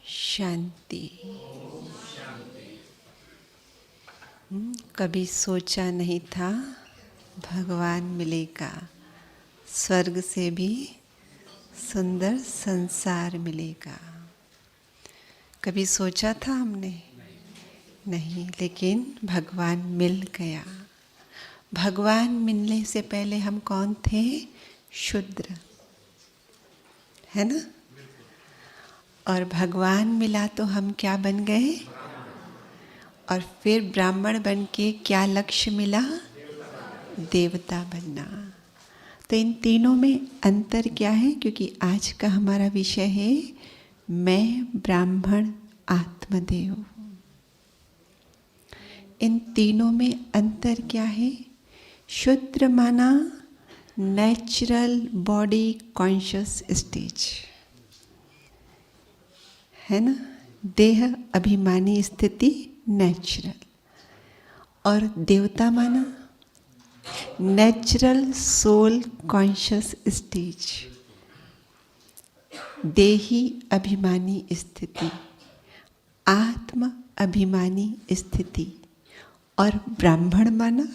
शांति। कभी सोचा नहीं था भगवान मिलेगा, स्वर्ग से भी सुंदर संसार मिलेगा। कभी सोचा था हमने? नहीं, लेकिन भगवान मिल गया। भगवान मिलने से पहले हम कौन थे? शूद्र, है ना? और भगवान मिला तो हम क्या बन गए? और फिर ब्राह्मण बन के क्या लक्ष्य मिला? देवता बनना। तो इन तीनों में अंतर क्या है? क्योंकि आज का हमारा विषय है मैं ब्राह्मण आत्मदेव। इन तीनों में अंतर क्या है? शूद्र माना नेचुरल बॉडी कॉन्शियस स्टेज, है ना? देह अभिमानी स्थिति नेचुरल। और देवता माना नेचुरल सोल कॉन्शियस स्टेज, देही अभिमानी स्थिति, आत्म अभिमानी स्थिति। और ब्राह्मण माना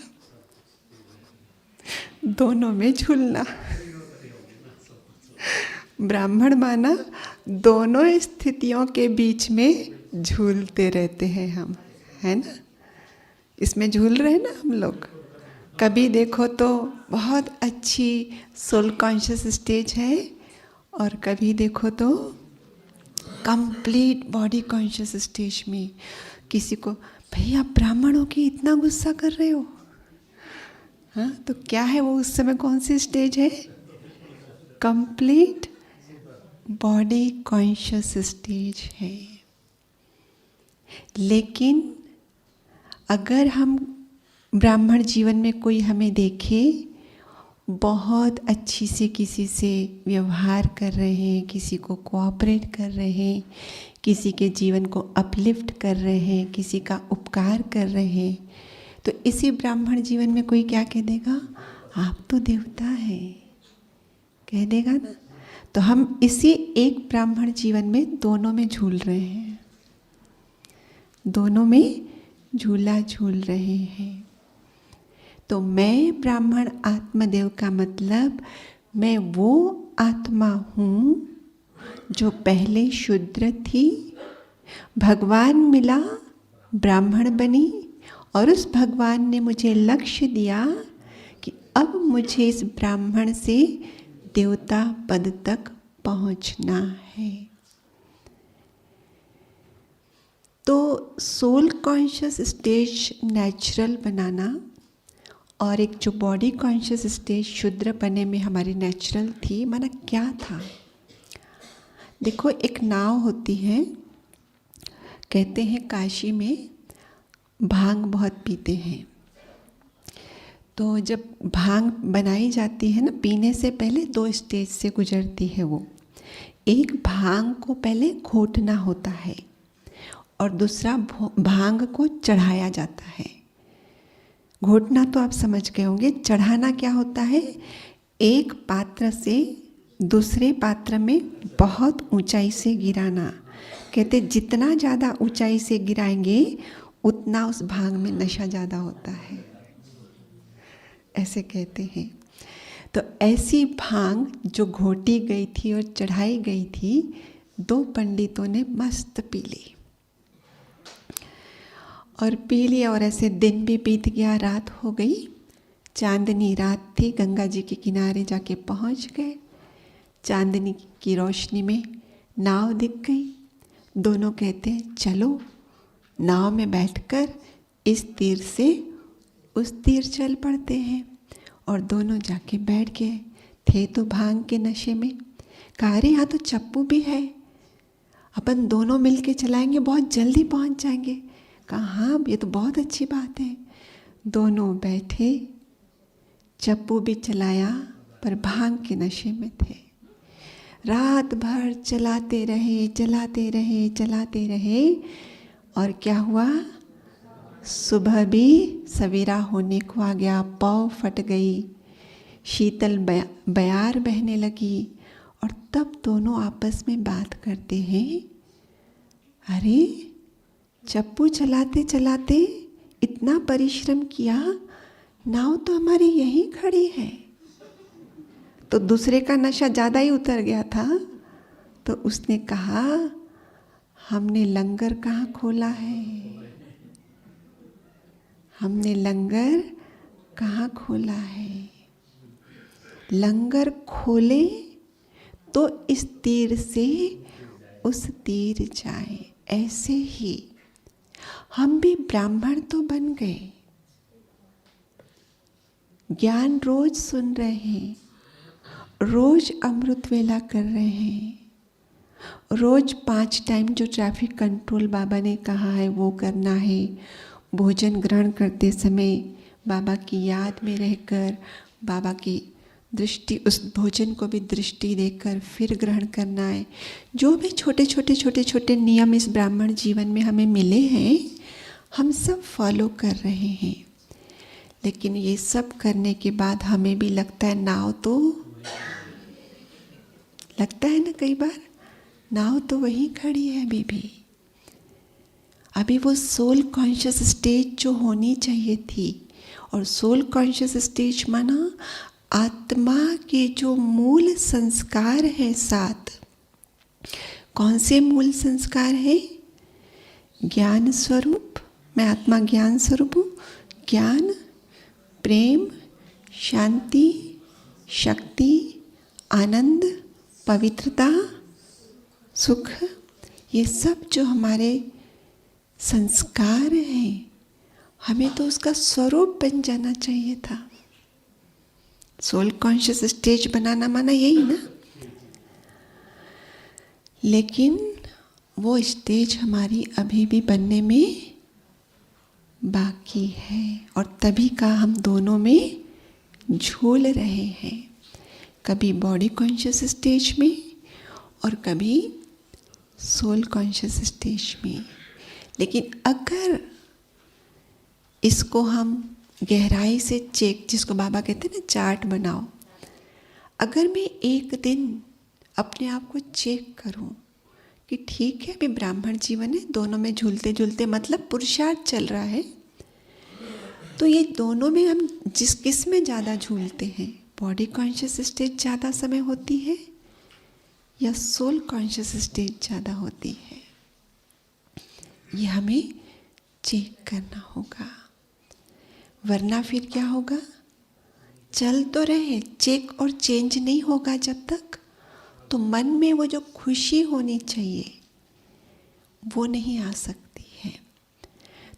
दोनों में झूलना। ब्राह्मण माना दोनों स्थितियों के बीच में झूलते रहते हैं हम, है ना? इसमें झूल रहे हैं ना हम लोग। कभी देखो तो बहुत अच्छी सोल कॉन्शियस स्टेज है, और कभी देखो तो कंप्लीट बॉडी कॉन्शियस स्टेज में। किसी को भैया ब्राह्मण हो के इतना गुस्सा कर रहे हो, हाँ? तो क्या है वो? उस समय कौन सी स्टेज है? कंप्लीट बॉडी कॉन्शियस स्टेज है। लेकिन अगर हम ब्राह्मण जीवन में कोई हमें देखे बहुत अच्छी से किसी से व्यवहार कर रहे हैं, किसी को कोऑपरेट कर रहे हैं, किसी के जीवन को अपलिफ्ट कर रहे हैं, किसी का उपकार कर रहे हैं, तो इसी ब्राह्मण जीवन में कोई क्या कह देगा? आप तो देवता हैं, कह देगा ना? तो हम इसी एक ब्राह्मण जीवन में दोनों में झूल रहे हैं, दोनों में झूला झूल रहे हैं। तो मैं ब्राह्मण आत्मदेव का मतलब मैं वो आत्मा हूँ जो पहले शूद्र थी, भगवान मिला, ब्राह्मण बनी, और उस भगवान ने मुझे लक्ष्य दिया कि अब मुझे इस ब्राह्मण से देवता पद तक पहुँचना है। तो सोल कॉन्शियस स्टेज नेचुरल बनाना और एक जो बॉडी कॉन्शियस स्टेज शूद्र बने में हमारी नेचुरल थी, माना क्या था? देखो, एक नाव होती है, कहते हैं काशी में भांग बहुत पीते हैं। तो जब भांग बनाई जाती है ना, पीने से पहले 2 स्टेज से गुजरती है वो। एक भांग को पहले घोटना होता है और दूसरा भांग को चढ़ाया जाता है। घोटना तो आप समझ गए होंगे, चढ़ाना क्या होता है? एक पात्र से दूसरे पात्र में बहुत ऊंचाई से गिराना। कहते जितना ज़्यादा ऊंचाई से गिराएंगे उतना उस भांग में नशा ज़्यादा होता है, ऐसे कहते हैं। तो ऐसी भांग जो घोटी गई थी और चढ़ाई गई थी, 2 पंडितों ने मस्त पी ली और पी लिया। और ऐसे दिन भी बीत गया, रात हो गई, चांदनी रात थी। गंगा जी के किनारे जाके पहुंच गए। चांदनी की रोशनी में नाव दिख गई। दोनों कहते हैं चलो नाव में बैठकर इस तीर से उस तीर चल पड़ते हैं। और दोनों जाके बैठ गए। थे तो भांग के नशे में। कहा अरे यहाँ तो चप्पू भी है, अपन दोनों मिल के चलाएंगे, बहुत जल्दी पहुंच जाएंगे। कहा हाँ, ये तो बहुत अच्छी बात है। दोनों बैठे, चप्पू भी चलाया, पर भांग के नशे में थे। रात भर चलाते रहे, चलाते रहे, चलाते रहे। और क्या हुआ? सुबह भी सवेरा होने को आ गया, पौ फट गई, शीतल बयार बहने लगी। और तब दोनों आपस में बात करते हैं, अरे चप्पू चलाते चलाते इतना परिश्रम किया, नाव तो हमारी यहीं खड़ी है। तो दूसरे का नशा ज़्यादा ही उतर गया था, तो उसने कहा हमने लंगर कहाँ खोला है, हमने लंगर कहाँ खोला है। लंगर खोले तो इस तीर से उस तीर जाए। ऐसे ही हम भी ब्राह्मण तो बन गए, ज्ञान रोज सुन रहे हैं, रोज अमृत वेला कर रहे हैं, रोज 5 टाइम जो ट्रैफिक कंट्रोल बाबा ने कहा है वो करना है। भोजन ग्रहण करते समय बाबा की याद में रहकर, बाबा की दृष्टि, उस भोजन को भी दृष्टि देकर फिर ग्रहण करना है। जो भी छोटे छोटे नियम इस ब्राह्मण जीवन में हमें मिले हैं, हम सब फॉलो कर रहे हैं। लेकिन ये सब करने के बाद हमें भी लगता है नाव तो, लगता है ना कई बार, नाव तो वहीं खड़ी है अभी भी। अभी वो सोल कॉन्शियस स्टेज जो होनी चाहिए थी, और सोल कॉन्शियस स्टेज माना आत्मा के जो मूल संस्कार है 7। कौन से मूल संस्कार है? ज्ञान स्वरूप, मैं आत्मा ज्ञान स्वरूप हूँ। ज्ञान, प्रेम, शांति, शक्ति, आनंद, पवित्रता, सुख, ये सब जो हमारे संस्कार हैं, हमें तो उसका स्वरूप बन जाना चाहिए था। सोल कॉन्शियस स्टेज बनाना माना यही ना। लेकिन वो स्टेज हमारी अभी भी बनने में बाकी है, और तभी का हम दोनों में झूल रहे हैं, कभी बॉडी कॉन्शियस स्टेज में और कभी सोल कॉन्शियस स्टेज में। लेकिन अगर इसको हम गहराई से चेक, जिसको बाबा कहते हैं ना चार्ट बनाओ, अगर मैं एक दिन अपने आप को चेक करूं कि ठीक है अभी ब्राह्मण जीवन है, दोनों में झूलते झूलते मतलब पुरुषार्थ चल रहा है, तो ये दोनों में हम किस में ज़्यादा झूलते हैं? बॉडी कॉन्शियस स्टेज ज़्यादा समय होती है या सोल कॉन्शियस स्टेज ज़्यादा होती है? ये हमें चेक करना होगा, वरना फिर क्या होगा? चल तो रहे, चेक और चेंज नहीं होगा जब तक, तो मन में वो जो खुशी होनी चाहिए वो नहीं आ सकती है।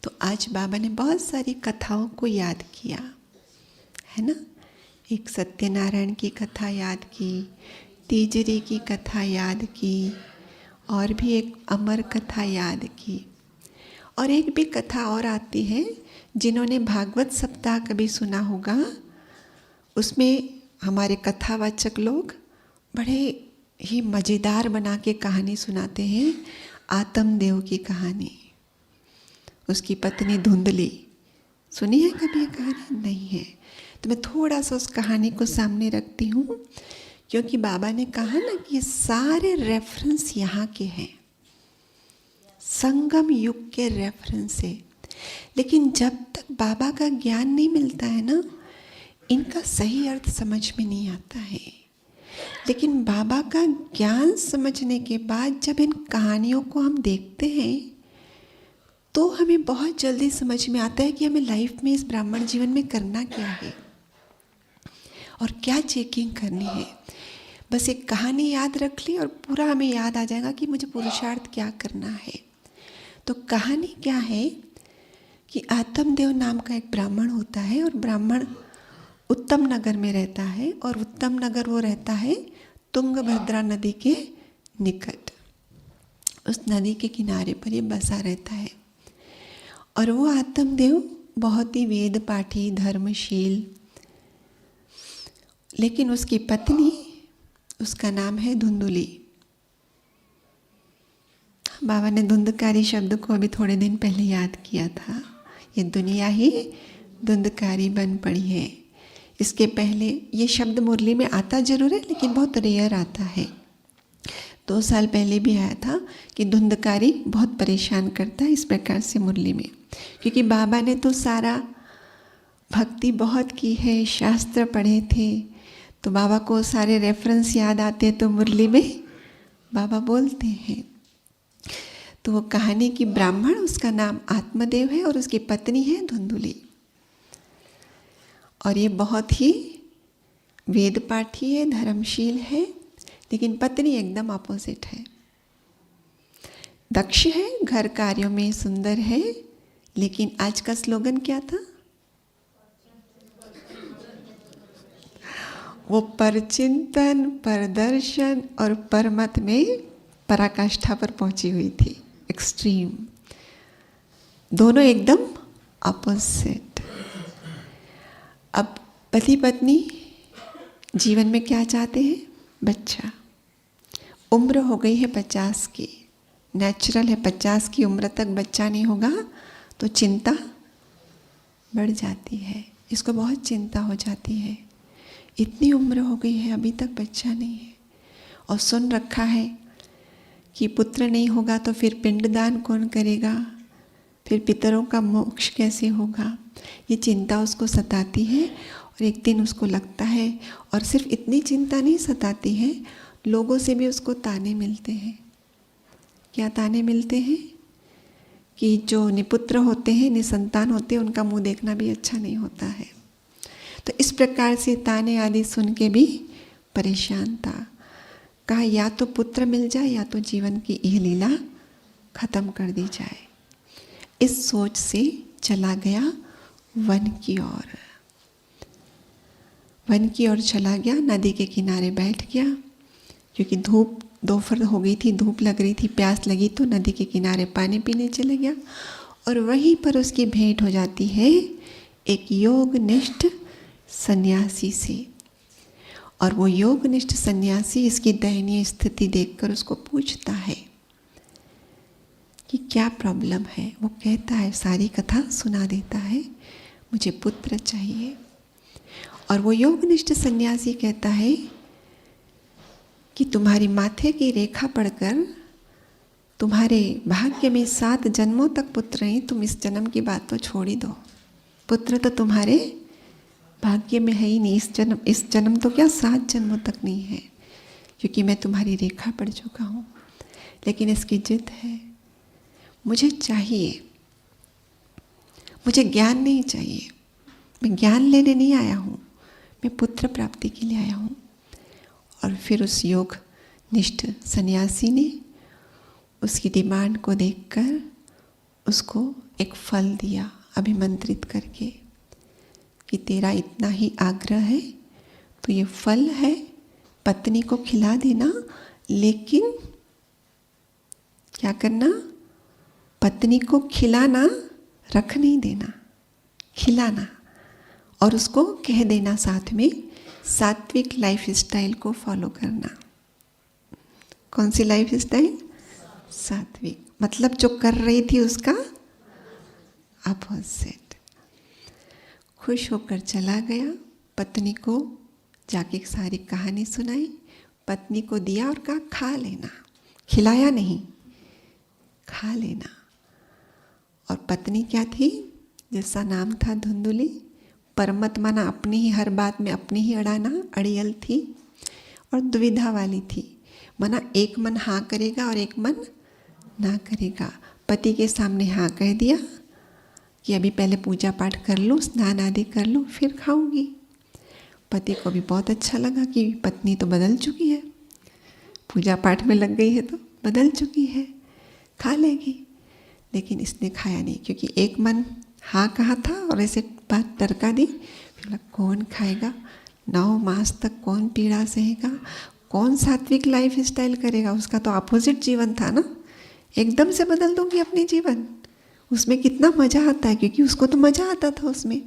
तो आज बाबा ने बहुत सारी कथाओं को याद किया है ना। एक सत्यनारायण की कथा याद की, तीजरी की कथा याद की, और भी एक अमर कथा याद की। और एक भी कथा और आती है, जिन्होंने भागवत सप्ताह कभी सुना होगा, उसमें हमारे कथावाचक लोग बड़े ही मज़ेदार बना के कहानी सुनाते हैं। आत्मदेव की कहानी, उसकी पत्नी धुंधली, सुनी है कभी ये कहानी? नहीं है। तो मैं थोड़ा सा उस कहानी को सामने रखती हूँ, क्योंकि बाबा ने कहा ना कि ये सारे रेफरेंस यहाँ के हैं, संगम युग के रेफरेंस है। लेकिन जब तक बाबा का ज्ञान नहीं मिलता है ना, इनका सही अर्थ समझ में नहीं आता है। लेकिन बाबा का ज्ञान समझने के बाद जब इन कहानियों को हम देखते हैं, तो हमें बहुत जल्दी समझ में आता है कि हमें लाइफ में, इस ब्राह्मण जीवन में करना क्या है और क्या चेकिंग करनी है। बस एक कहानी याद रख ली और पूरा हमें याद आ जाएगा कि मुझे पुरुषार्थ क्या करना है। तो कहानी क्या है कि आत्मदेव नाम का एक ब्राह्मण होता है, और ब्राह्मण उत्तम नगर में रहता है, और उत्तम नगर वो रहता है तुंगभद्रा नदी के निकट। उस नदी के किनारे पर ये बसा रहता है। और वो आत्मदेव बहुत ही वेद पाठी, धर्मशील, लेकिन उसकी पत्नी, उसका नाम है धुंधुली। बाबा ने धुंधकारी शब्द को अभी थोड़े दिन पहले याद किया था। ये दुनिया ही धुंधकारी बन पड़ी है। इसके पहले ये शब्द मुरली में आता जरूर है, लेकिन बहुत रेयर आता है। 2 साल पहले भी आया था कि धुंधकारी बहुत परेशान करता है इस प्रकार से मुरली में, क्योंकि बाबा ने तो सारा भक्ति बहुत की है, शास्त्र पढ़े थे, तो बाबा को सारे रेफरेंस याद आते हैं, तो मुरली में बाबा बोलते हैं। तो वो कहानी की ब्राह्मण, उसका नाम आत्मदेव है और उसकी पत्नी है धुंधुली, और ये बहुत ही वेद पाठी है, धर्मशील है, लेकिन पत्नी एकदम अपोजिट है। दक्ष है, घर कार्यों में सुंदर है, लेकिन आज का स्लोगन क्या था? वो परचिंतन, परदर्शन और परमत में पराकाष्ठा पर पहुंची हुई थी, एक्सट्रीम, दोनों एकदम अपोजिट। अब पति पत्नी जीवन में क्या चाहते हैं? बच्चा। उम्र हो गई है 50 की, नेचुरल है, 50 की उम्र तक बच्चा नहीं होगा तो चिंता बढ़ जाती है, इसको बहुत चिंता हो जाती है। इतनी उम्र हो गई है, अभी तक बच्चा नहीं है, और सुन रखा है कि पुत्र नहीं होगा तो फिर पिंडदान कौन करेगा, फिर पितरों का मोक्ष कैसे होगा, ये चिंता उसको सताती है। और एक दिन उसको लगता है, और सिर्फ इतनी चिंता नहीं सताती है, लोगों से भी उसको ताने मिलते हैं। क्या ताने मिलते हैं? कि जो निपुत्र होते हैं, निसंतान होते हैं, उनका मुंह देखना भी अच्छा नहीं होता है। तो इस प्रकार से ताने आदि सुन के भी परेशान था। कहा या तो पुत्र मिल जाए या तो जीवन की यह लीला खत्म कर दी जाए। इस सोच से चला गया वन की ओर। वन की ओर चला गया, नदी के किनारे बैठ गया, क्योंकि धूप दोपहर हो गई थी, धूप लग रही थी, प्यास लगी, तो नदी के किनारे पानी पीने चले गया। और वहीं पर उसकी भेंट हो जाती है एक योगनिष्ठ सन्यासी से। और वो योगनिष्ठ सन्यासी इसकी दयनीय स्थिति देखकर उसको पूछता है कि क्या प्रॉब्लम है। वो कहता है, सारी कथा सुना देता है, मुझे पुत्र चाहिए। और वो योगनिष्ठ सन्यासी कहता है कि तुम्हारी माथे की रेखा पढ़कर तुम्हारे भाग्य में 7 जन्मों तक पुत्र नहीं, तुम इस जन्म की बात तो छोड़ ही दो, पुत्र तो तुम्हारे भाग्य में है ही नहीं, इस जन्म तो क्या 7 जन्मों तक नहीं है, क्योंकि मैं तुम्हारी रेखा पढ़ चुका हूँ। लेकिन इसकी जिद है, मुझे चाहिए, मुझे ज्ञान नहीं चाहिए, मैं ज्ञान लेने नहीं आया हूँ, मैं पुत्र प्राप्ति के लिए आया हूँ। और फिर उस योग निष्ठ सन्यासी ने उसकी डिमांड को देखकर उसको एक फल दिया, अभिमंत्रित करके कि तेरा इतना ही आग्रह है तो ये फल है, पत्नी को खिला देना, लेकिन क्या करना? पत्नी को खिलाना, रख नहीं देना, खिलाना। और उसको कह देना साथ में, सात्विक लाइफ स्टाइल को फॉलो करना। कौन सी लाइफ स्टाइल? सात्विक, मतलब जो कर रही थी उसका अपोजिट। खुश होकर चला गया, पत्नी को जाके सारी कहानी सुनाई, पत्नी को दिया और कहा खा लेना, खिलाया नहीं, खा लेना। और पत्नी क्या थी? जिसका नाम था धुंधुली, परमत माना अपनी ही, हर बात में अपनी ही अड़ाना, अड़ियल थी और दुविधा वाली थी। माना एक मन हाँ करेगा और एक मन ना करेगा। पति के सामने हाँ कह दिया कि अभी पहले पूजा पाठ कर लूँ, स्नान आदि कर लूँ, फिर खाऊंगी। पति को भी बहुत अच्छा लगा कि पत्नी तो बदल चुकी है, पूजा पाठ में लग गई है तो बदल चुकी है, खा लेगी। लेकिन इसने खाया नहीं, क्योंकि एक मन हाँ कहा था और ऐसे बात टरका दी। फिर बोला कौन खाएगा, 9 मास तक कौन पीड़ा सहेगा, कौन सात्विक लाइफ स्टाइल करेगा। उसका तो अपोजिट जीवन था ना, एकदम से बदल दूंगी अपनी जीवन। उसमें कितना मज़ा आता है, क्योंकि उसको तो मज़ा आता था उसमें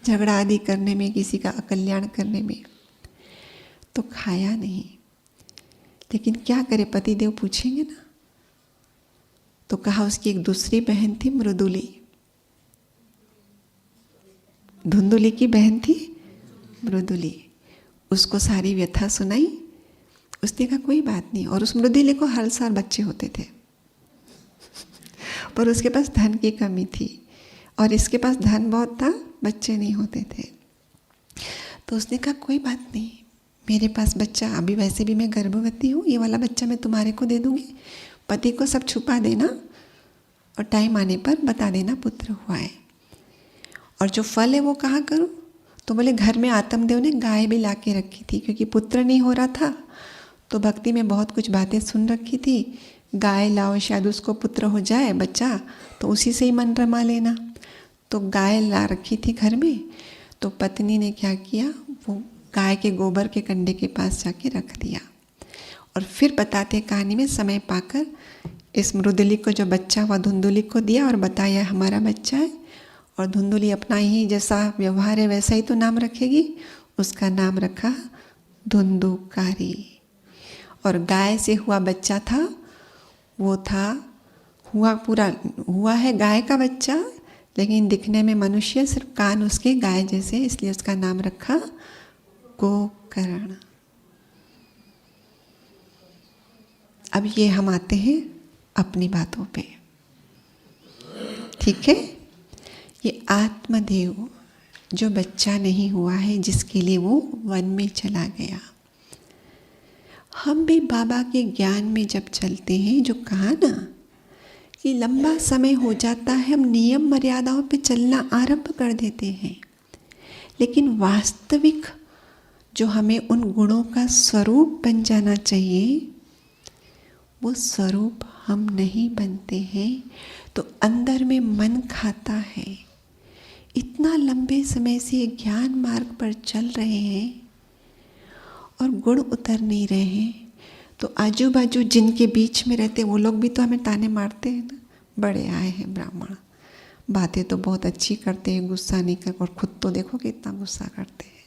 झगड़ा आदि करने में, किसी का अकल्याण करने में। तो खाया नहीं। लेकिन क्या करे, पतिदेव पूछेंगे ना। तो कहा उसकी एक दूसरी बहन थी मृदुली, धुंधुली की बहन थी मृदुली, उसको सारी व्यथा सुनाई। उसने कहा कोई बात नहीं। और उस मृदुली को हर साल बच्चे होते थे, पर उसके पास धन की कमी थी, और इसके पास धन बहुत था, बच्चे नहीं होते थे। तो उसने कहा कोई बात नहीं, मेरे पास बच्चा, अभी वैसे भी मैं गर्भवती हूँ, ये वाला बच्चा मैं तुम्हारे को दे दूँगी, पति को सब छुपा देना और टाइम आने पर बता देना पुत्र हुआ है। और जो फल है वो कहाँ करूँ? तो बोले घर में आत्मदेव ने गाय भी ला के रखी थी, क्योंकि पुत्र नहीं हो रहा था, तो भक्ति में बहुत कुछ बातें सुन रखी थी, गाय लाओ शायद उसको पुत्र हो जाए बच्चा, तो उसी से ही मन रमा लेना। तो गाय ला रखी थी घर में। तो पत्नी ने क्या किया, वो गाय के गोबर के कंडे के पास जाके रख दिया। और फिर बताते कहानी में समय पाकर इस मृदुली को जो बच्चा हुआ धुंधुली को दिया और बताया हमारा बच्चा है। और धुंधुली अपना ही जैसा व्यवहार है वैसा ही तो नाम रखेगी, उसका नाम रखा धुंधुकारी। और गाय से हुआ बच्चा था, वो था हुआ है गाय का बच्चा, लेकिन दिखने में मनुष्य, सिर्फ कान उसके गाय जैसे, इसलिए उसका नाम रखा गोकर्ण। अब ये हम आते हैं अपनी बातों पे, ठीक है। ये आत्मदेव जो बच्चा नहीं हुआ है, जिसके लिए वो वन में चला गया। हम भी बाबा के ज्ञान में जब चलते हैं, जो कहा ना कि लंबा समय हो जाता है, हम नियम मर्यादाओं पे चलना आरंभ कर देते हैं, लेकिन वास्तविक जो हमें उन गुणों का स्वरूप बन जाना चाहिए, वो स्वरूप हम नहीं बनते हैं। तो अंदर में मन खाता है। इतना लंबे समय से ज्ञान मार्ग पर चल रहे हैं और गुण उतर नहीं रहे हैं, तो आजू बाजू जिनके बीच में रहते वो लोग भी तो हमें ताने मारते हैं ना, बड़े आए हैं ब्राह्मण, बातें तो बहुत अच्छी करते हैं, गुस्सा नहीं कर, और खुद तो देखो कि इतना गुस्सा करते हैं,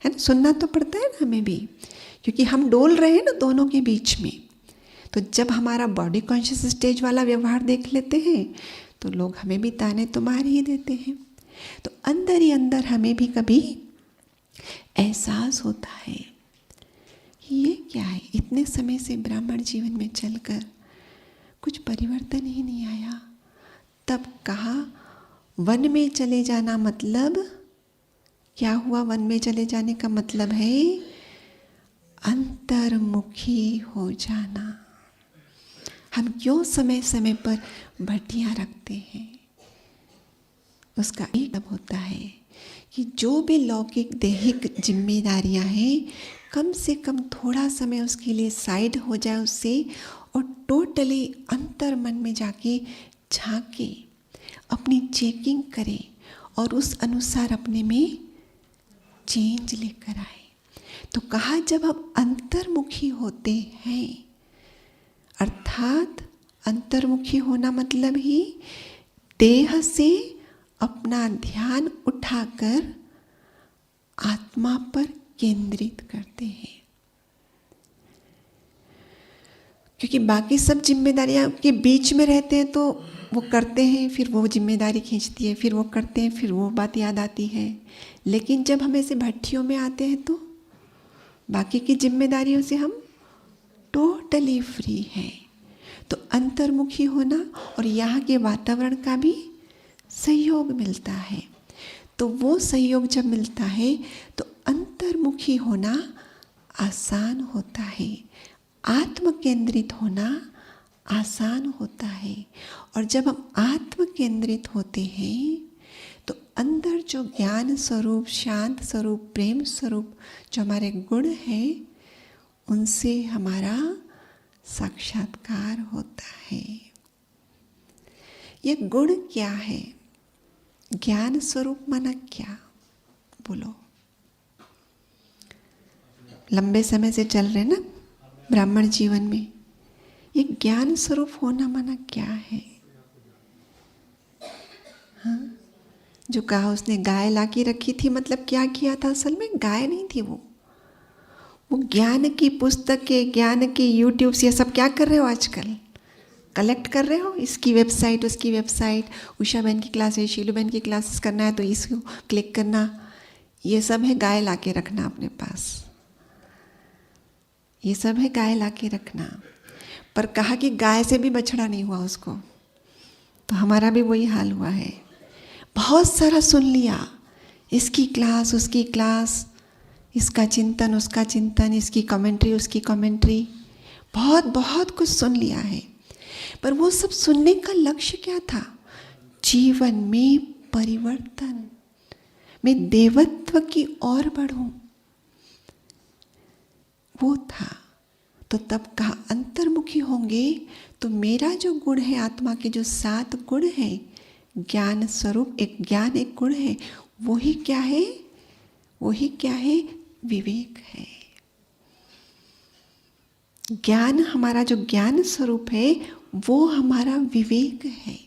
है ना। सुनना तो पड़ता है ना हमें भी, क्योंकि हम डोल रहे हैं ना दोनों के बीच में। तो जब हमारा बॉडी कॉन्शियस स्टेज वाला व्यवहार देख लेते हैं, तो लोग हमें भी ताने तो मार ही देते हैं। तो अंदर ही अंदर हमें भी कभी एहसास होता है कि ये क्या है, इतने समय से ब्राह्मण जीवन में चलकर कुछ परिवर्तन ही नहीं आया। तब कहा वन में चले जाना, मतलब क्या हुआ? वन में चले जाने का मतलब है अंतर्मुखी हो जाना। हम क्यों समय समय पर भट्टियां रखते हैं? उसका एक मतलब होता है कि जो भी लौकिक देहिक जिम्मेदारियां हैं, कम से कम थोड़ा समय उसके लिए साइड हो जाए उससे, और टोटली अंतर मन में जाके झांके, अपनी चेकिंग करे और उस अनुसार अपने में चेंज लेकर आए। तो कहा जब हम अंतर्मुखी होते हैं, अर्थात अंतर्मुखी होना मतलब ही देह से अपना ध्यान उठाकर आत्मा पर केंद्रित करते हैं। क्योंकि बाकी सब जिम्मेदारियां के बीच में रहते हैं, तो वो करते हैं, फिर वो जिम्मेदारी खींचती है, फिर वो करते हैं, फिर वो बात याद आती है। लेकिन जब हम ऐसे भट्टियों में आते हैं, तो बाकी की जिम्मेदारियों से हम टोटली फ्री हैं। तो अंतर्मुखी होना और यहाँ के वातावरण का भी सहयोग मिलता है। तो वो सहयोग जब मिलता है, तो अंतर्मुखी होना आसान होता है, आत्म केंद्रित होना आसान होता है। और जब हम आत्म केंद्रित होते हैं, तो अंदर जो ज्ञान स्वरूप, शांत स्वरूप, प्रेम स्वरूप जो हमारे गुण हैं, उनसे हमारा साक्षात्कार होता है। ये गुण क्या है? ज्ञान स्वरूप माना क्या? बोलो। लंबे समय से चल रहे ना ब्राह्मण जीवन में, ये ज्ञान स्वरूप होना माना क्या है? हाँ, जो कहा उसने गाय लाके रखी थी, मतलब क्या किया था? असल में गाय नहीं थी वो ज्ञान की पुस्तकें, ज्ञान की यूट्यूब ये सब क्या कर रहे हो आजकल? कलेक्ट कर रहे हो, इसकी वेबसाइट, उसकी वेबसाइट, उषा बहन की क्लासेस, शीलू बहन की क्लासेस करना है तो इसको क्लिक करना, ये सब है गाय लाके रखना अपने पास। ये सब है गाय ला के रखना। पर कहा कि गाय से भी बछड़ा नहीं हुआ उसको, तो हमारा भी वही हाल हुआ है। बहुत सारा सुन लिया, इसकी क्लास उसकी क्लास, इसका चिंतन उसका चिंतन, इसकी कमेंट्री उसकी कमेंट्री, बहुत बहुत कुछ सुन लिया है। पर वो सब सुनने का लक्ष्य क्या था? जीवन में परिवर्तन, मैं देवत्व की ओर बढ़ूं, वो था। तो तब कहा अंतर्मुखी होंगे तो मेरा जो गुण है, आत्मा के जो 7 गुण है, ज्ञान स्वरूप एक ज्ञान एक गुण है, वही क्या है? वही क्या है? विवेक है। ज्ञान, हमारा जो ज्ञान स्वरूप है वो हमारा विवेक है।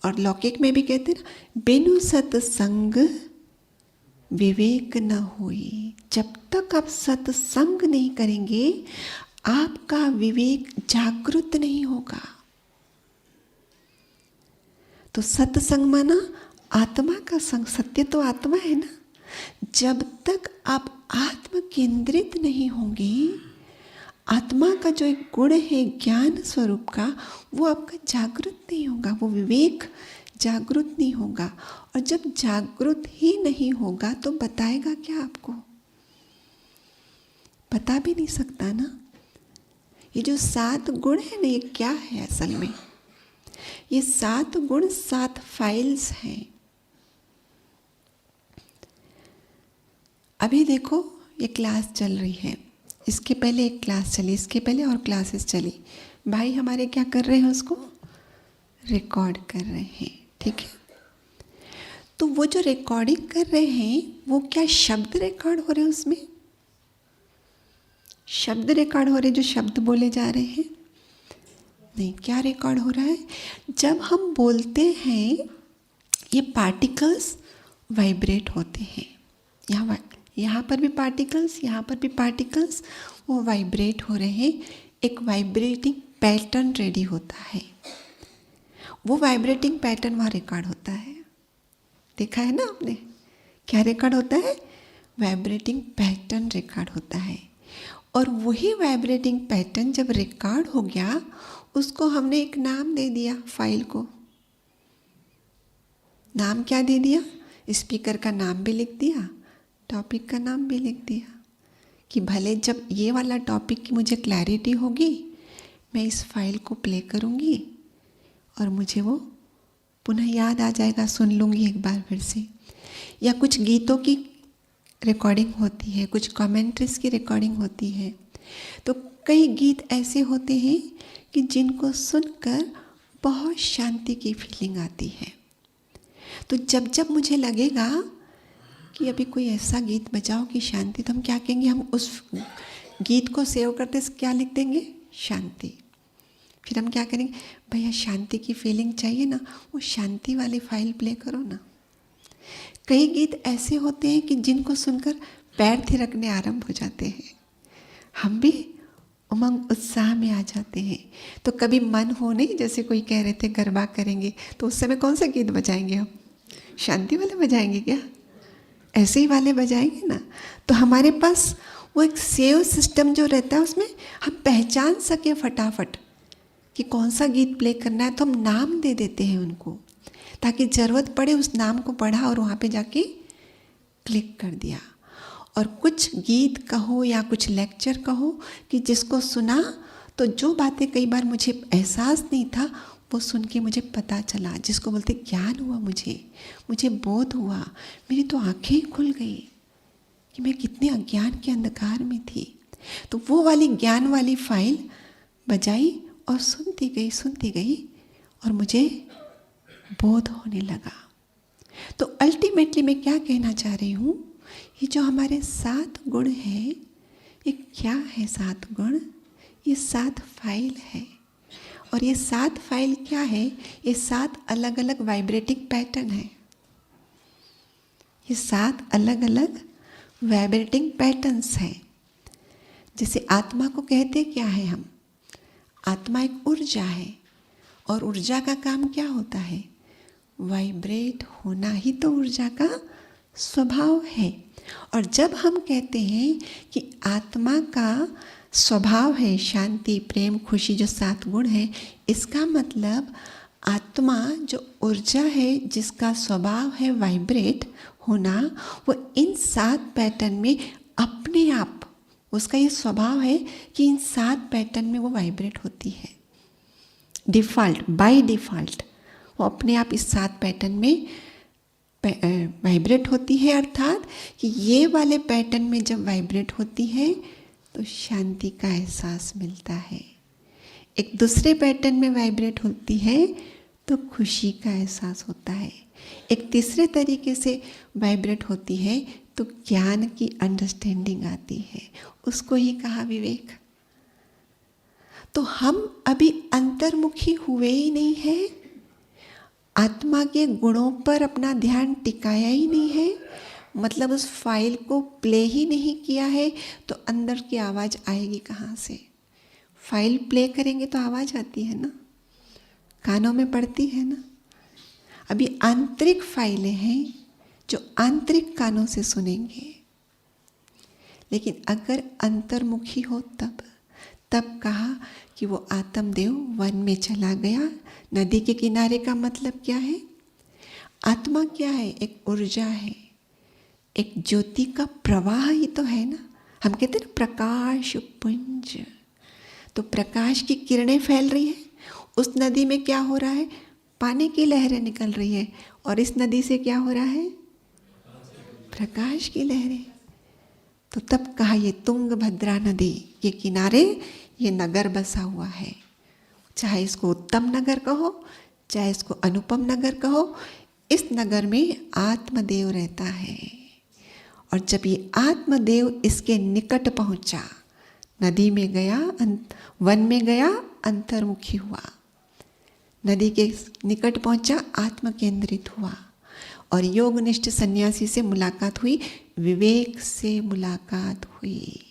और लौकिक में भी कहते हैं ना, बिनु सत्संग विवेक न होई। जब तक आप सत्संग नहीं करेंगे आपका विवेक जागृत नहीं होगा। तो सत्संग माना आत्मा का संग, सत्य तो आत्मा है ना। जब तक आप आत्म केंद्रित नहीं होंगे, आत्मा का जो एक गुण है ज्ञान स्वरूप का, वो आपका जागृत नहीं होगा, वो विवेक जागृत नहीं होगा। और जब जागृत ही नहीं होगा तो बताएगा क्या आपको? बता भी नहीं सकता ना। ये जो 7 गुण है ना, ये क्या है असल में? ये 7 गुण 7 फाइल्स हैं। अभी देखो ये क्लास चल रही है, इसके पहले एक क्लास चली, इसके पहले और क्लासेस चली। भाई हमारे क्या कर रहे हैं? उसको रिकॉर्ड कर रहे हैं, ठीक है। तो वो जो रिकॉर्डिंग कर रहे हैं वो क्या शब्द रिकॉर्ड हो रहे हैं? उसमें शब्द रिकॉर्ड हो रहे, जो शब्द बोले जा रहे हैं? नहीं, क्या रिकॉर्ड हो रहा है? जब हम बोलते हैं ये पार्टिकल्स वाइब्रेट होते हैं। यहाँ पर भी पार्टिकल्स, यहाँ पर भी पार्टिकल्स, वो वाइब्रेट हो रहे हैं। एक वाइब्रेटिंग पैटर्न रेडी होता है, वो वाइब्रेटिंग पैटर्न वहाँ रिकॉर्ड होता है। देखा है ना आपने? क्या रिकॉर्ड होता है? वाइब्रेटिंग पैटर्न रिकॉर्ड होता है। और वही वाइब्रेटिंग पैटर्न जब रिकॉर्ड हो गया, उसको हमने एक नाम दे दिया, फाइल को। नाम क्या दे दिया? स्पीकर का नाम भी लिख दिया, टॉपिक का नाम भी लिख दिया, कि भले जब ये वाला टॉपिक की मुझे क्लैरिटी होगी, मैं इस फाइल को प्ले करूँगी और मुझे वो पुनः याद आ जाएगा, सुन लूँगी एक बार फिर से। या कुछ गीतों की रिकॉर्डिंग होती है, कुछ कमेंट्रीज की रिकॉर्डिंग होती है। तो कई गीत ऐसे होते हैं कि जिनको सुनकर बहुत शांति की फीलिंग आती है। तो जब जब मुझे लगेगा कि अभी कोई ऐसा गीत बजाओ कि शांति, तो हम क्या कहेंगे? हम उस गीत को सेव करते क्या लिख देंगे? शांति। फिर हम क्या करेंगे? भैया शांति की फीलिंग चाहिए ना, वो शांति वाली फाइल प्ले करो ना। कई गीत ऐसे होते हैं कि जिनको सुनकर पैर थिरकने आरंभ हो जाते हैं, हम भी उमंग उत्साह में आ जाते हैं। तो कभी मन हो नहीं, जैसे कोई कह रहे थे गरबा करेंगे, तो उस समय कौन सा गीत बजाएंगे हम? शांति वाले बजाएंगे क्या? ऐसे ही वाले बजाएंगे ना। तो हमारे पास वो एक सेव सिस्टम जो रहता है, उसमें हम पहचान सके फटाफट कि कौन सा गीत प्ले करना है, तो हम नाम दे देते हैं उनको, ताकि ज़रूरत पड़े उस नाम को पढ़ा और वहाँ पे जाके क्लिक कर दिया। और कुछ गीत कहो या कुछ लेक्चर कहो कि जिसको सुना तो जो बातें कई बार मुझे एहसास नहीं था, वो सुन के मुझे पता चला, जिसको बोलते ज्ञान हुआ, मुझे बोध हुआ, मेरी तो आंखें खुल गई कि मैं कितने अज्ञान के अंधकार में थी। तो वो वाली ज्ञान वाली फाइल बजाई और सुनती गई और मुझे बोध होने लगा। तो अल्टीमेटली मैं क्या कहना चाह रही हूँ, ये जो हमारे 7 गुण हैं, ये क्या है? 7 गुण, ये 7 फाइल है। और ये 7 फाइल क्या है? ये 7 अलग अलग वाइब्रेटिंग पैटर्न है। ये 7 अलग अलग वाइब्रेटिंग पैटर्न्स हैं। जैसे आत्मा को कहते क्या है हम? आत्मा एक ऊर्जा है, और ऊर्जा का काम क्या होता है? वाइब्रेट होना ही तो ऊर्जा का स्वभाव है। और जब हम कहते हैं कि आत्मा का स्वभाव है शांति, प्रेम, खुशी, जो 7 गुण है, इसका मतलब आत्मा जो ऊर्जा है, जिसका स्वभाव है वाइब्रेट होना, वो इन 7 पैटर्न में अपने आप, उसका ये स्वभाव है कि इन 7 पैटर्न में वो वाइब्रेट होती है। डिफ़ॉल्ट, बाय डिफ़ॉल्ट वो अपने आप इस 7 पैटर्न में वाइब्रेट होती है। अर्थात कि ये वाले पैटर्न में जब वाइब्रेट होती है तो शांति का एहसास मिलता है। एक दूसरे पैटर्न में वाइब्रेट होती है तो खुशी का एहसास होता है। एक तीसरे तरीके से वाइब्रेट होती है तो ज्ञान की अंडरस्टैंडिंग आती है। उसको ही कहा विवेक। तो हम अभी अंतर्मुखी हुए ही नहीं है, आत्मा के गुणों पर अपना ध्यान टिकाया ही नहीं है, मतलब उस फाइल को प्ले ही नहीं किया है, तो अंदर की आवाज़ आएगी कहाँ से? फाइल प्ले करेंगे तो आवाज़ आती है ना, कानों में पड़ती है ना। अभी आंतरिक फाइलें हैं जो आंतरिक कानों से सुनेंगे, लेकिन अगर अंतर्मुखी हो तब कहा कि वो आत्मदेव वन में चला गया। नदी के किनारे का मतलब क्या है? आत्मा क्या है? एक ऊर्जा है, एक ज्योति का प्रवाह ही तो है ना। हम कहते हैं ना प्रकाश पुंज, तो प्रकाश की किरणें फैल रही हैं। उस नदी में क्या हो रहा है? पानी की लहरें निकल रही है, और इस नदी से क्या हो रहा है? प्रकाश की लहरें। तो तब कहा ये तुंगभद्रा नदी के किनारे ये नगर बसा हुआ है। चाहे इसको उत्तम नगर कहो, चाहे इसको अनुपम नगर कहो, इस नगर में आत्मदेव रहता है। और जब ये आत्मदेव इसके निकट पहुंचा, नदी में गया, वन में गया, अंतर्मुखी हुआ, नदी के निकट पहुंचा, आत्म केंद्रित हुआ, और योगनिष्ठ सन्यासी से मुलाकात हुई, विवेक से मुलाकात हुई।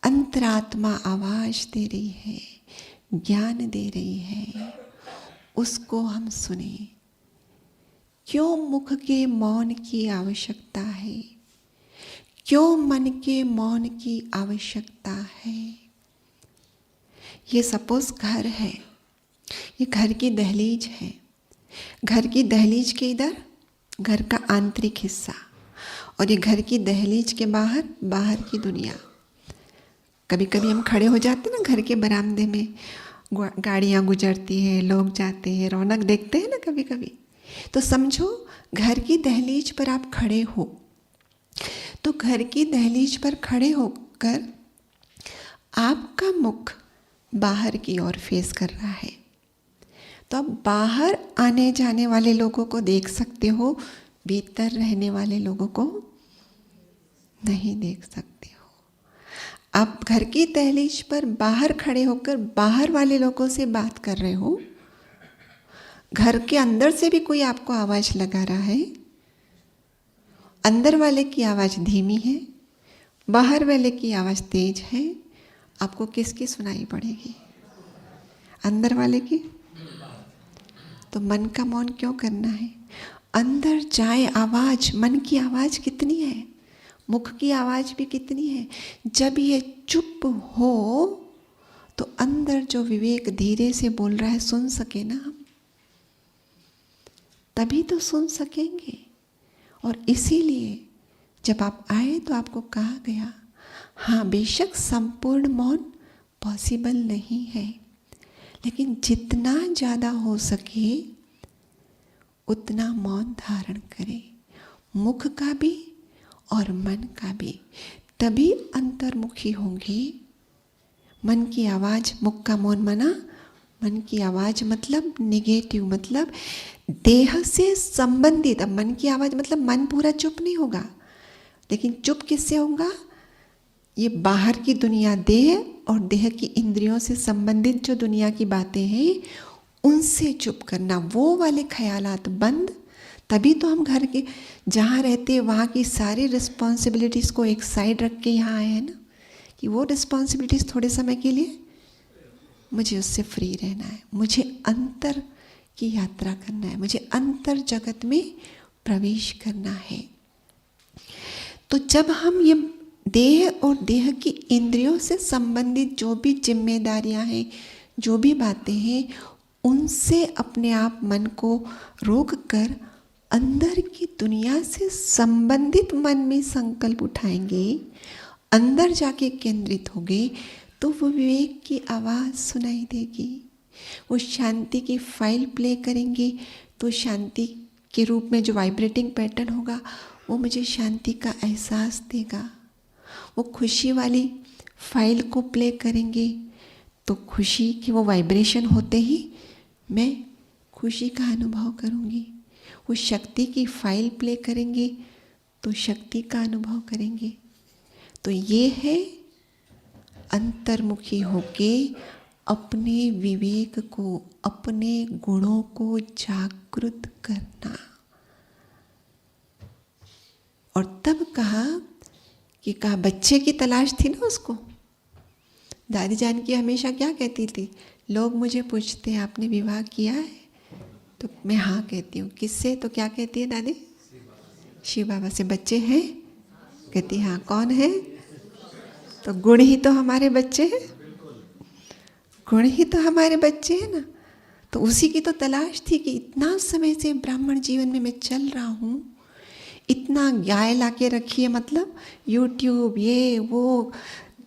अंतरात्मा आवाज दे रही है, ज्ञान दे रही है, उसको हम सुने। क्यों मुख के मौन की आवश्यकता है? क्यों मन के मौन की आवश्यकता है? ये सपोज घर है, ये घर की दहलीज है। घर की दहलीज के इधर घर का आंतरिक हिस्सा, और ये घर की दहलीज के बाहर की दुनिया। कभी कभी हम खड़े हो जाते हैं ना घर के बरामदे में, गाड़ियाँ गुजरती हैं, लोग जाते हैं, रौनक देखते हैं ना कभी कभी। तो समझो घर की दहलीज पर आप खड़े हो, तो घर की दहलीज पर खड़े होकर आपका मुख बाहर की ओर फेस कर रहा है, तो आप बाहर आने जाने वाले लोगों को देख सकते हो, भीतर रहने वाले लोगों को नहीं देख सकते हो। आप घर की दहलीज पर बाहर खड़े होकर बाहर वाले लोगों से बात कर रहे हो। घर के अंदर से भी कोई आपको आवाज लगा रहा है, अंदर वाले की आवाज धीमी है, बाहर वाले की आवाज तेज है। आपको किसकी सुनाई पड़ेगी? अंदर वाले की। तो मन का मौन क्यों करना है? अंदर जाए आवाज, मन की आवाज कितनी है, मुख की आवाज भी कितनी है। जब ये चुप हो तो अंदर जो विवेक धीरे से बोल रहा है सुन सके ना हम, तभी तो सुन सकेंगे। और इसीलिए जब आप आए तो आपको कहा गया, हाँ बेशक संपूर्ण मौन पॉसिबल नहीं है, लेकिन जितना ज़्यादा हो सके उतना मौन धारण करें, मुख का भी और मन का भी। तभी अंतर्मुखी होंगे। मन की आवाज़, मुख का मौन मना, मन की आवाज़ मतलब निगेटिव, मतलब देह से संबंधित। अब मन की आवाज़ मतलब मन पूरा चुप नहीं होगा, लेकिन चुप किससे होगा? ये बाहर की दुनिया, देह और देह की इंद्रियों से संबंधित जो दुनिया की बातें हैं उनसे चुप करना, वो वाले ख्यालात बंद। तभी तो हम घर के जहाँ रहते हैं वहाँ की सारी रिस्पॉन्सिबिलिटीज़ को एक साइड रख के यहाँ आए हैं ना, कि वो रिस्पॉन्सिबिलिटीज़ थोड़े समय के लिए मुझे उससे फ्री रहना है, मुझे अंतर की यात्रा करना है, मुझे अंतर जगत में प्रवेश करना है। तो जब हम ये देह और देह की इंद्रियों से संबंधित जो भी जिम्मेदारियां हैं, जो भी बातें हैं, उनसे अपने आप मन को रोक कर अंदर की दुनिया से संबंधित मन में संकल्प उठाएंगे, अंदर जाके केंद्रित होंगे, तो वो विवेक की आवाज़ सुनाई देगी। वो शांति की फाइल प्ले करेंगे तो शांति के रूप में जो वाइब्रेटिंग पैटर्न होगा वो मुझे शांति का एहसास देगा। वो खुशी वाली फाइल को प्ले करेंगे तो खुशी की वो वाइब्रेशन होते ही मैं खुशी का अनुभव करूँगी। वो शक्ति की फाइल प्ले करेंगे तो शक्ति का अनुभव करेंगे। तो ये है अंतर्मुखी होके अपने विवेक को, अपने गुणों को जागृत करना। और तब कहा बच्चे की तलाश थी ना उसको। दादी जान की हमेशा क्या कहती थी, लोग मुझे पूछते हैं आपने विवाह किया है, तो मैं हाँ कहती हूँ। किससे? तो क्या कहती है दादी? शिव बाबा से। बच्चे हैं? कहती हाँ। कौन है? तो गुण ही तो हमारे बच्चे हैं, गुण ही तो हमारे बच्चे हैं ना। तो उसी की तो तलाश थी कि इतना समय से ब्राह्मण जीवन में मैं चल रहा हूँ, इतना गाय ला के रखी है, मतलब यूट्यूब, ये वो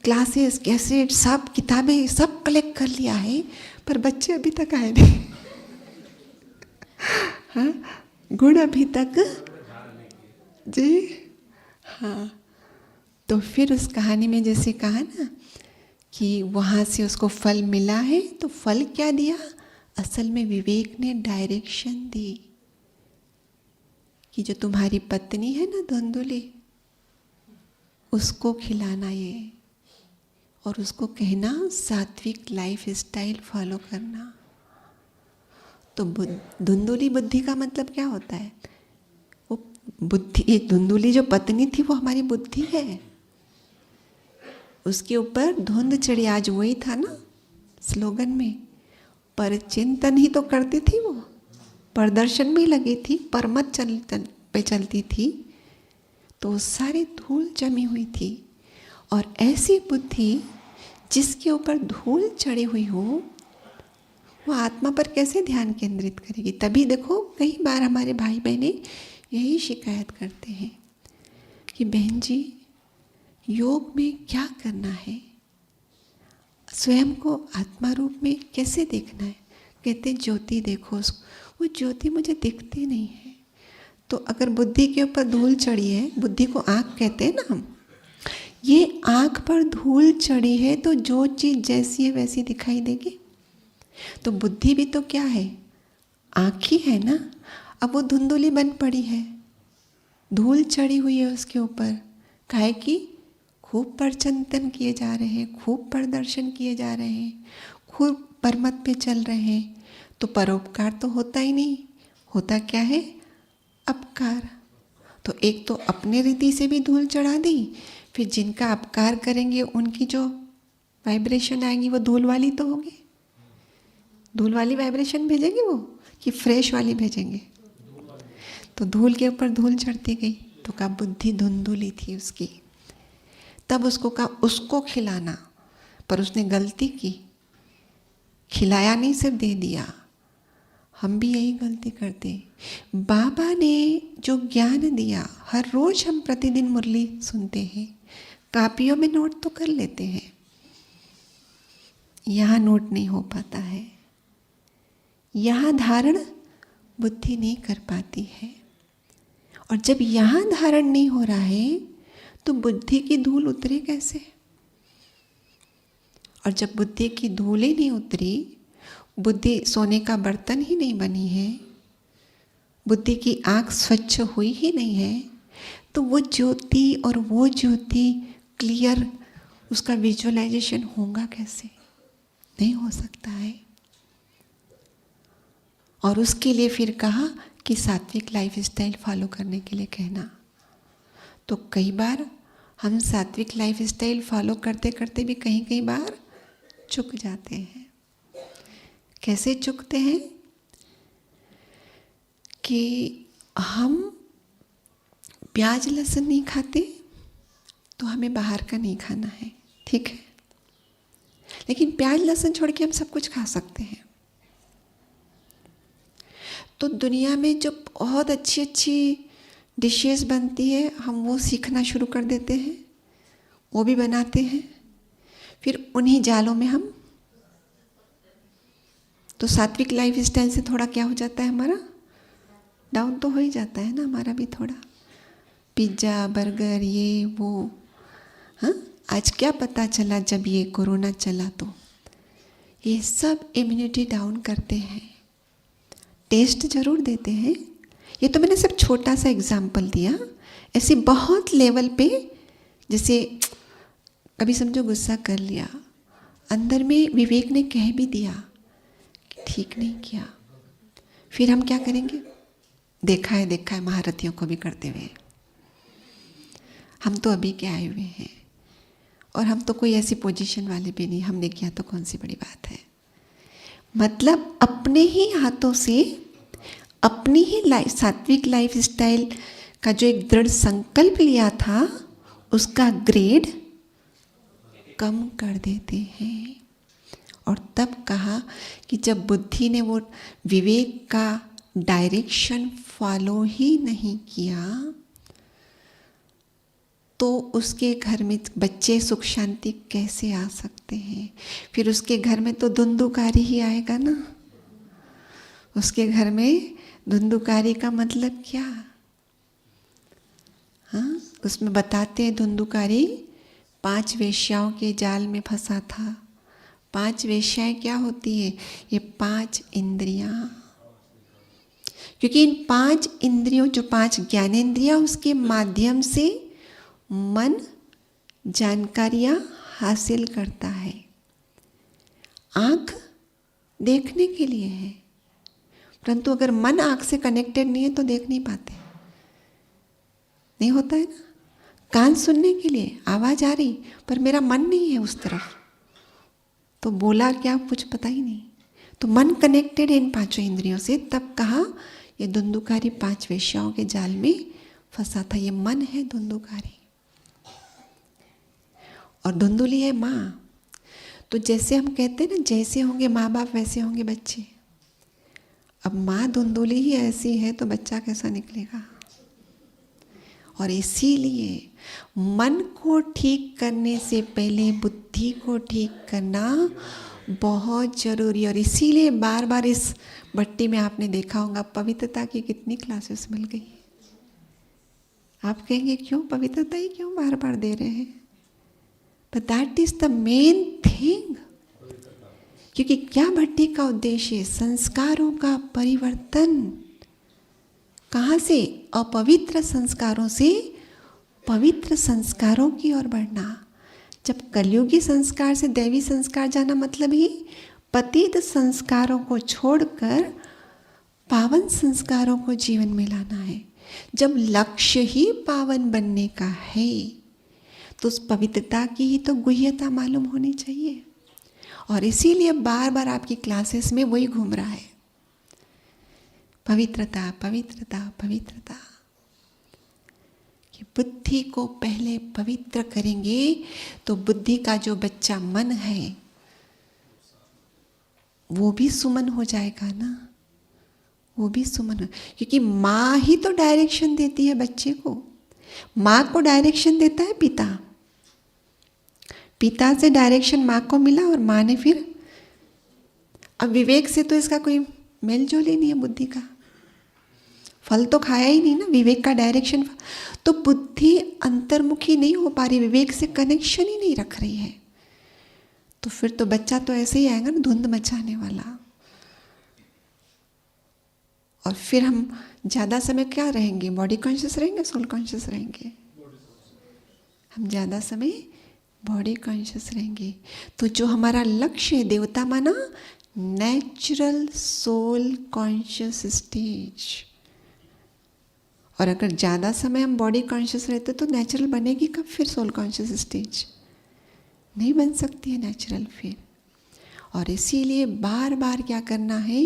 क्लासेस, कैसेट, सब किताबें सब कलेक्ट कर लिया है, पर बच्चे अभी तक आए नहीं। हाँ, गुण अभी तक जी। हाँ, तो फिर उस कहानी में जैसे कहा ना कि वहाँ से उसको फल मिला है, तो फल क्या दिया? असल में विवेक ने डायरेक्शन दी कि जो तुम्हारी पत्नी है ना धुंधुली, उसको खिलाना ये, और उसको कहना सात्विक लाइफ स्टाइल फॉलो करना। तो धुंधुली बुद्धि का मतलब क्या होता है? वो बुद्धि, ये धुंधुली जो पत्नी थी वो हमारी बुद्धि है। उसके ऊपर धुंध चढ़ी, आज वही था ना स्लोगन में, पर चिंतन ही तो करती थी वो, प्रदर्शन में लगी थी, परमत पे चलती थी, तो सारी धूल जमी हुई थी। और ऐसी बुद्धि जिसके ऊपर धूल चढ़ी हुई हो, वो आत्मा पर कैसे ध्यान केंद्रित करेगी? तभी देखो कई बार हमारे भाई बहनें यही शिकायत करते हैं कि बहन जी योग में क्या करना है, स्वयं को आत्मा रूप में कैसे देखना है? कहते ज्योति देखो, वो ज्योति मुझे दिखती नहीं है। तो अगर बुद्धि के ऊपर धूल चढ़ी है, बुद्धि को आँख कहते हैं ना हम, ये आँख पर धूल चढ़ी है तो जो चीज़ जैसी है वैसी दिखाई देगी। तो बुद्धि भी तो क्या है? आँख ही है ना। अब वो धुंधुली बन पड़ी है, धूल चढ़ी हुई है उसके ऊपर, काहे की खूब परचिंतन किए जा रहे हैं, खूब प्रदर्शन किए जा रहे हैं, खूब परमत पे चल रहे हैं, तो परोपकार तो होता ही नहीं। होता क्या है? अपकार। तो एक तो अपने रीति से भी धूल चढ़ा दी, फिर जिनका अपकार करेंगे उनकी जो वाइब्रेशन आएगी वो धूल वाली तो होगी। धूल वाली वाइब्रेशन भेजेंगे वो कि फ्रेश वाली भेजेंगे? तो धूल के ऊपर धूल चढ़ती गई, तो कहा बुद्धि धुंधुली थी उसकी। तब उसको कहा उसको खिलाना, पर उसने गलती की, खिलाया नहीं, सिर्फ दे दिया। हम भी यही गलती करते। बाबा ने जो ज्ञान दिया, हर रोज हम प्रतिदिन मुरली सुनते हैं, कापियों में नोट तो कर लेते हैं, यहाँ नोट नहीं हो पाता है, यहाँ धारण बुद्धि नहीं कर पाती है। और जब यहाँ धारण नहीं हो रहा है तो बुद्धि की धूल उतरे कैसे? और जब बुद्धि की धूल ही नहीं उतरी, बुद्धि सोने का बर्तन ही नहीं बनी है, बुद्धि की आँख स्वच्छ हुई ही नहीं है, तो वो ज्योति और वो ज्योति क्लियर उसका विजुअलाइजेशन होगा कैसे? नहीं हो सकता है। और उसके लिए फिर कहा कि सात्विक लाइफ स्टाइल फॉलो करने के लिए कहना। तो कई बार हम सात्विक लाइफ स्टाइल फॉलो करते करते भी कहीं कहीं बार चूक जाते हैं। कैसे चूकते हैं? कि हम प्याज लहसुन नहीं खाते, तो हमें बाहर का नहीं खाना है, ठीक है। लेकिन प्याज लहसुन छोड़ के हम सब कुछ खा सकते हैं। तो दुनिया में जो बहुत अच्छी अच्छी डिशेस बनती है, हम वो सीखना शुरू कर देते हैं, वो भी बनाते हैं, फिर उन्हीं जालों में हम, तो सात्विक लाइफ स्टाइल से थोड़ा क्या हो जाता है, हमारा डाउन तो हो ही जाता है ना, हमारा भी थोड़ा पिज्ज़ा बर्गर ये वो। हाँ, आज क्या पता चला जब ये कोरोना चला, तो ये सब इम्यूनिटी डाउन करते हैं, टेस्ट जरूर देते हैं। ये तो मैंने सिर्फ छोटा सा एग्जाम्पल दिया, ऐसे बहुत लेवल पे। जैसे कभी समझो गुस्सा कर लिया, अंदर में विवेक ने कह भी दिया कि ठीक नहीं किया, फिर हम क्या करेंगे, देखा है महारथियों को भी करते हुए। हम तो अभी के आए हुए हैं, और हम तो कोई ऐसी पोजीशन वाले भी नहीं, हमने किया तो कौन सी बड़ी बात है। मतलब अपने ही हाथों से अपनी ही सात्विक लाइफ स्टाइल का जो एक दृढ़ संकल्प लिया था, उसका ग्रेड कम कर देते हैं। और तब कहा कि जब बुद्धि ने वो विवेक का डायरेक्शन फॉलो ही नहीं किया, तो उसके घर में बच्चे सुख शांति कैसे आ सकते हैं। फिर उसके घर में तो धुंधुकारी ही आएगा ना। उसके घर में धुंधुकारी का मतलब क्या, हाँ, उसमें बताते हैं धुंधुकारी 5 वेश्याओं के जाल में फंसा था। 5 वेश्याएं क्या होती है, ये 5 इंद्रियां, क्योंकि इन 5 इंद्रियों, जो 5 ज्ञानेंद्रियां, उसके माध्यम से मन जानकारियां हासिल करता है। आँख देखने के लिए है, परंतु अगर मन आँख से कनेक्टेड नहीं है तो देख नहीं पाते, नहीं होता है ना। कान सुनने के लिए, आवाज आ रही, पर मेरा मन नहीं है उस तरफ, तो बोला क्या कुछ पता ही नहीं। तो मन कनेक्टेड है इन 5 इंद्रियों से। तब कहा ये धुंधुकारी 5 वेश्याओं के जाल में फंसा था, ये मन है धुंधुकारी। और धुंधुली है माँ। तो जैसे हम कहते हैं ना, जैसे होंगे माँ बाप वैसे होंगे बच्चे। अब माँ धुंधुली ही ऐसी है तो बच्चा कैसा निकलेगा। और इसीलिए मन को ठीक करने से पहले बुद्धि को ठीक करना बहुत जरूरी। और इसीलिए बार बार इस भट्टी में आपने देखा होगा पवित्रता की कितनी क्लासेस मिल गई। आप कहेंगे क्यों पवित्रता ही क्यों बार बार दे रहे हैं, but that is the main thing. क्योंकि क्या भट्टी का उद्देश्य है, संस्कारों का परिवर्तन। कहाँ से, अपवित्र संस्कारों से पवित्र संस्कारों की ओर बढ़ना। जब कलयुगी संस्कार से दैवी संस्कार जाना, मतलब ही पतित संस्कारों को छोड़कर पावन संस्कारों को जीवन में लाना है। जब लक्ष्य ही पावन बनने का है तो उस पवित्रता की ही तो गुह्यता मालूम होनी चाहिए। और इसीलिए बार बार आपकी क्लासेस में वही घूम रहा है, पवित्रता पवित्रता पवित्रता। कि बुद्धि को पहले पवित्र करेंगे तो बुद्धि का जो बच्चा मन है वो भी सुमन हो जाएगा ना, वो भी सुमन हो। क्योंकि माँ ही तो डायरेक्शन देती है बच्चे को। माँ को डायरेक्शन देता है पिता, पिता से डायरेक्शन माँ को मिला और माँ ने फिर, अब विवेक से तो इसका कोई मेल जोल ही नहीं है, बुद्धि का फल तो खाया ही नहीं ना, विवेक का डायरेक्शन। तो बुद्धि अंतर्मुखी नहीं हो पा रही, विवेक से कनेक्शन ही नहीं रख रही है। तो फिर तो बच्चा तो ऐसे ही आएगा ना, धुंध मचाने वाला। और फिर हम ज़्यादा समय क्या रहेंगे, बॉडी कॉन्शियस रहेंगे, सोल कॉन्शियस रहेंगे। हम ज़्यादा समय बॉडी कॉन्शियस रहेंगे। तो जो हमारा लक्ष्य है, देवता माना नेचुरल सोल कॉन्शियस स्टेज। और अगर ज़्यादा समय हम बॉडी कॉन्शियस रहते तो नेचुरल बनेगी कब फिर सोल कॉन्शियस स्टेज? नहीं बन सकती है नेचुरल फिर। और इसीलिए बार बार क्या करना है,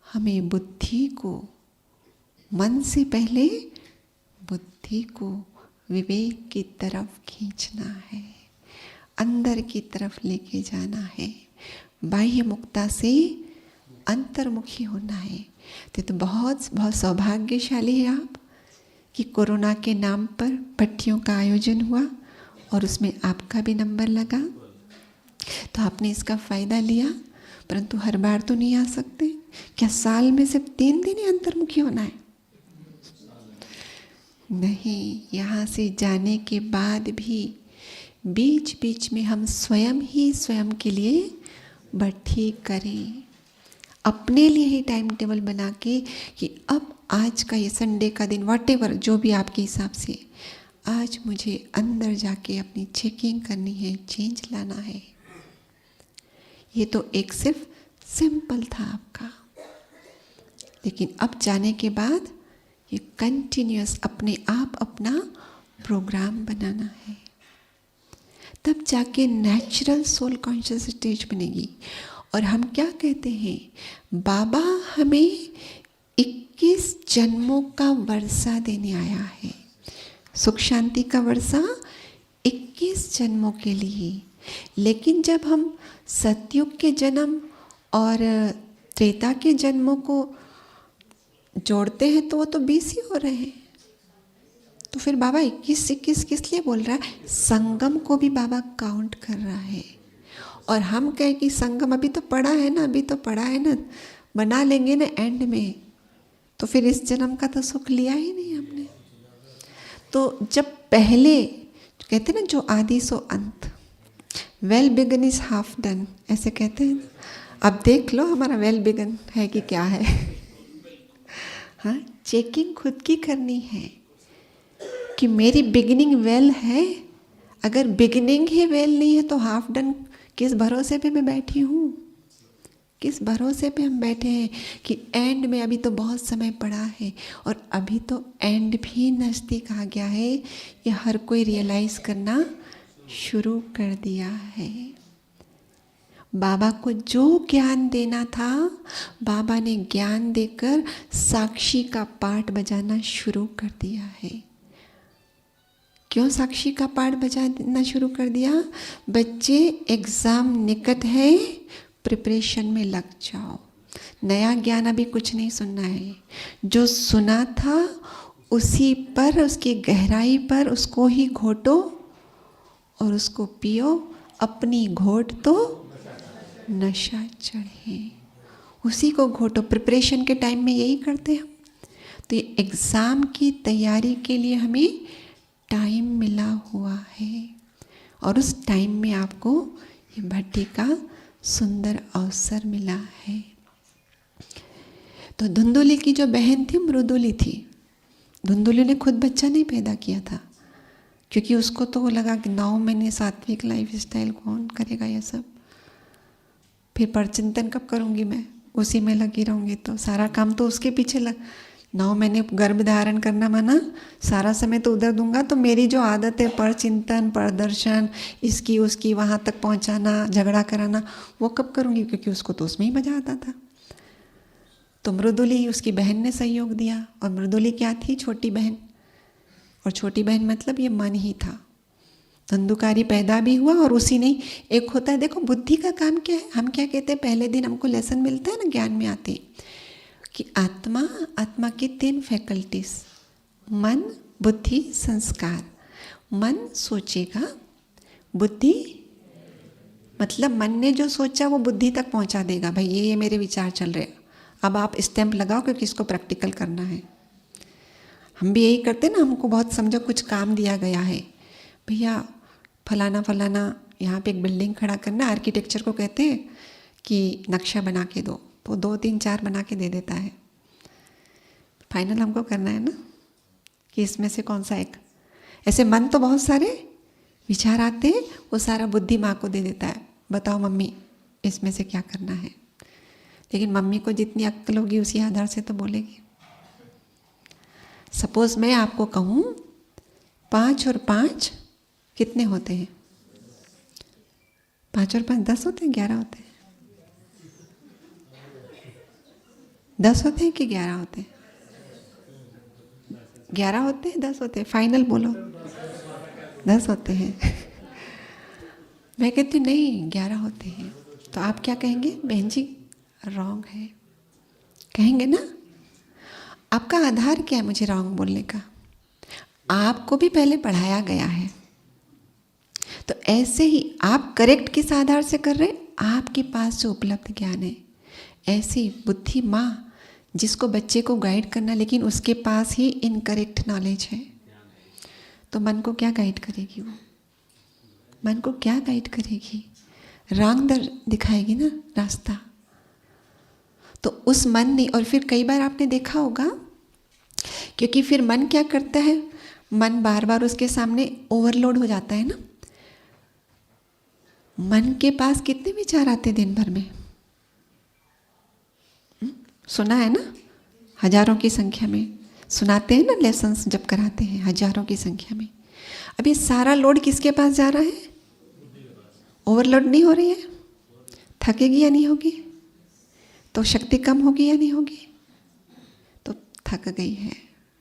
हमें बुद्धि को, मन से पहले बुद्धि को विवेक की तरफ खींचना है, अंदर की तरफ लेके जाना है, बाह्य मुक्ता से अंतर्मुखी होना है। तो बहुत बहुत सौभाग्यशाली है आप कि कोरोना के नाम पर भट्टियों का आयोजन हुआ और उसमें आपका भी नंबर लगा, तो आपने इसका फ़ायदा लिया। परंतु हर बार तो नहीं आ सकते। क्या साल में सिर्फ 3 दिन ही अंतर्मुखी होना है? नहीं, यहाँ से जाने के बाद भी बीच बीच में हम स्वयं ही स्वयं के लिए भट्टी करें, अपने लिए ही टाइम टेबल बना के कि अब आज का ये संडे का दिन व्हाटएवर जो भी आपके हिसाब से, आज मुझे अंदर जाके अपनी चेकिंग करनी है, चेंज लाना है। ये तो एक सिर्फ सिंपल था आपका, लेकिन अब जाने के बाद ये कंटिन्यूअस अपने आप अपना प्रोग्राम बनाना है, तब जाके नेचुरल सोल कॉन्शियस स्टेज बनेगी। और हम क्या कहते हैं, बाबा हमें 21 जन्मों का वर्षा देने आया है, सुख शांति का वर्षा 21 जन्मों के लिए। लेकिन जब हम सतयुग के जन्म और त्रेता के जन्मों को जोड़ते हैं तो वो तो 20 ही हो रहे हैं। तो फिर बाबा 21 किस लिए बोल रहा है? संगम को भी बाबा काउंट कर रहा है। और हम कहें कि संगम अभी तो पड़ा है ना, अभी तो पड़ा है ना, बना लेंगे ना एंड में, तो फिर इस जन्म का तो सुख लिया ही नहीं हमने। तो जब पहले कहते ना, जो आदि सो अंत, well begun is half done, ऐसे कहते हैं। अब देख लो हमारा वेल बिगन है कि क्या है। हाँ, चेकिंग खुद की करनी है कि मेरी बिगिनिंग वेल है। अगर बिगिनिंग ही वेल नहीं है तो हाफ डन किस भरोसे पे मैं बैठी हूँ? किस भरोसे पे हम बैठे हैं कि एंड में अभी तो बहुत समय पड़ा है, और अभी तो एंड भी नज़दीक आ गया है। ये हर कोई रियलाइज़ करना शुरू कर दिया है। बाबा को जो ज्ञान देना था, बाबा ने ज्ञान देकर साक्षी का पार्ट बजाना शुरू कर दिया है। क्यों साक्षी का पार्ट बजाना शुरू कर दिया? बच्चे एग्ज़ाम निकट है, प्रिपरेशन में लग जाओ। नया ज्ञान अभी कुछ नहीं सुनना है, जो सुना था उसी पर, उसकी गहराई पर उसको ही घोटो और उसको पियो। अपनी घोट तो नशा चढ़े, उसी को घोटो। प्रिपरेशन के टाइम में यही करते हैं हम। तो ये एग्ज़ाम की तैयारी के लिए हमें टाइम मिला हुआ है, और उस टाइम में आपको ये भट्टी का सुंदर अवसर मिला है। तो धुंधुली की जो बहन थी मृदुली थी। धुंधुली ने खुद बच्चा नहीं पैदा किया था, क्योंकि उसको तो लगा कि 9 महीने सात्विक लाइफ स्टाइल कौन करेगा ये सब, फिर परचिंतन कब करूँगी मैं, उसी में लगी रहूँगी, तो सारा काम तो उसके पीछे 9 महीने गर्भ धारण करना माना सारा समय तो उधर दूंगा, तो मेरी जो आदत है पर चिंतन, प्रदर्शन, इसकी उसकी वहाँ तक पहुँचाना, झगड़ा कराना, वो कब करूँगी, क्योंकि उसको तो उसमें ही मजा आता था। तो मृदुली, उसकी बहन ने सहयोग दिया। और मृदुली क्या थी? छोटी बहन। और छोटी बहन मतलब ये मन ही था। धंधुकारी पैदा भी हुआ, और उसी ने एक होता है, देखो बुद्धि का काम क्या है। हम क्या कहते हैं, पहले दिन हमको लेसन मिलता है ना, ज्ञान में आते कि आत्मा की 3 फैकल्टीज, मन, बुद्धि, संस्कार। मन सोचेगा, बुद्धि मतलब मन ने जो सोचा वो बुद्धि तक पहुंचा देगा, भाई ये मेरे विचार चल रहे हैं, अब आप स्टैंप लगाओ क्योंकि इसको प्रैक्टिकल करना है। हम भी यही करते हैं ना, हमको बहुत समझो कुछ काम दिया गया है, भैया फलाना फलाना यहाँ पे एक बिल्डिंग खड़ा करना, आर्किटेक्चर को कहते हैं कि नक्शा बना के दो, तो 2, 3, 4 बना के दे देता है। फाइनल हमको करना है ना कि इसमें से कौन सा एक। ऐसे मन तो बहुत सारे विचार आते हैं, वो सारा बुद्धि माँ को दे देता है, बताओ मम्मी इसमें से क्या करना है। लेकिन मम्मी को जितनी अक्ल होगी उसी आधार से तो बोलेगी। सपोज मैं आपको कहूँ 5 और 5 कितने होते हैं? 5 और 5 10 होते हैं, 11 होते हैं? 10 होते हैं कि 11 होते हैं? 11 होते हैं, 10 होते हैं? फाइनल बोलो। 10 होते हैं। मैं कहती हूँ नहीं 11 होते हैं। तो आप क्या कहेंगे? बहन जी रॉन्ग है, कहेंगे ना? आपका आधार क्या है मुझे रॉन्ग बोलने का? आपको भी पहले पढ़ाया गया है। तो ऐसे ही आप करेक्ट किस आधार से कर रहे हैं? आपके पास जो उपलब्ध ज्ञान है। ऐसी बुद्धि माँ जिसको बच्चे को गाइड करना, लेकिन उसके पास ही इनकरेक्ट नॉलेज है, तो मन को क्या गाइड करेगी? वो मन को क्या गाइड करेगी? रॉन्ग दिखाएगी ना रास्ता। तो उस मन ने, और फिर कई बार आपने देखा होगा, क्योंकि फिर मन क्या करता है, मन बार बार उसके सामने ओवरलोड हो जाता है ना। मन के पास कितने विचार आते दिन भर में? सुना है ना, हजारों की संख्या में सुनाते हैं ना, लेसन्स जब कराते हैं हजारों की संख्या में। अब ये सारा लोड किसके पास जा रहा है? ओवरलोड नहीं हो रही है? थकेगी या नहीं होगी? तो शक्ति कम होगी या नहीं होगी? तो थक गई है,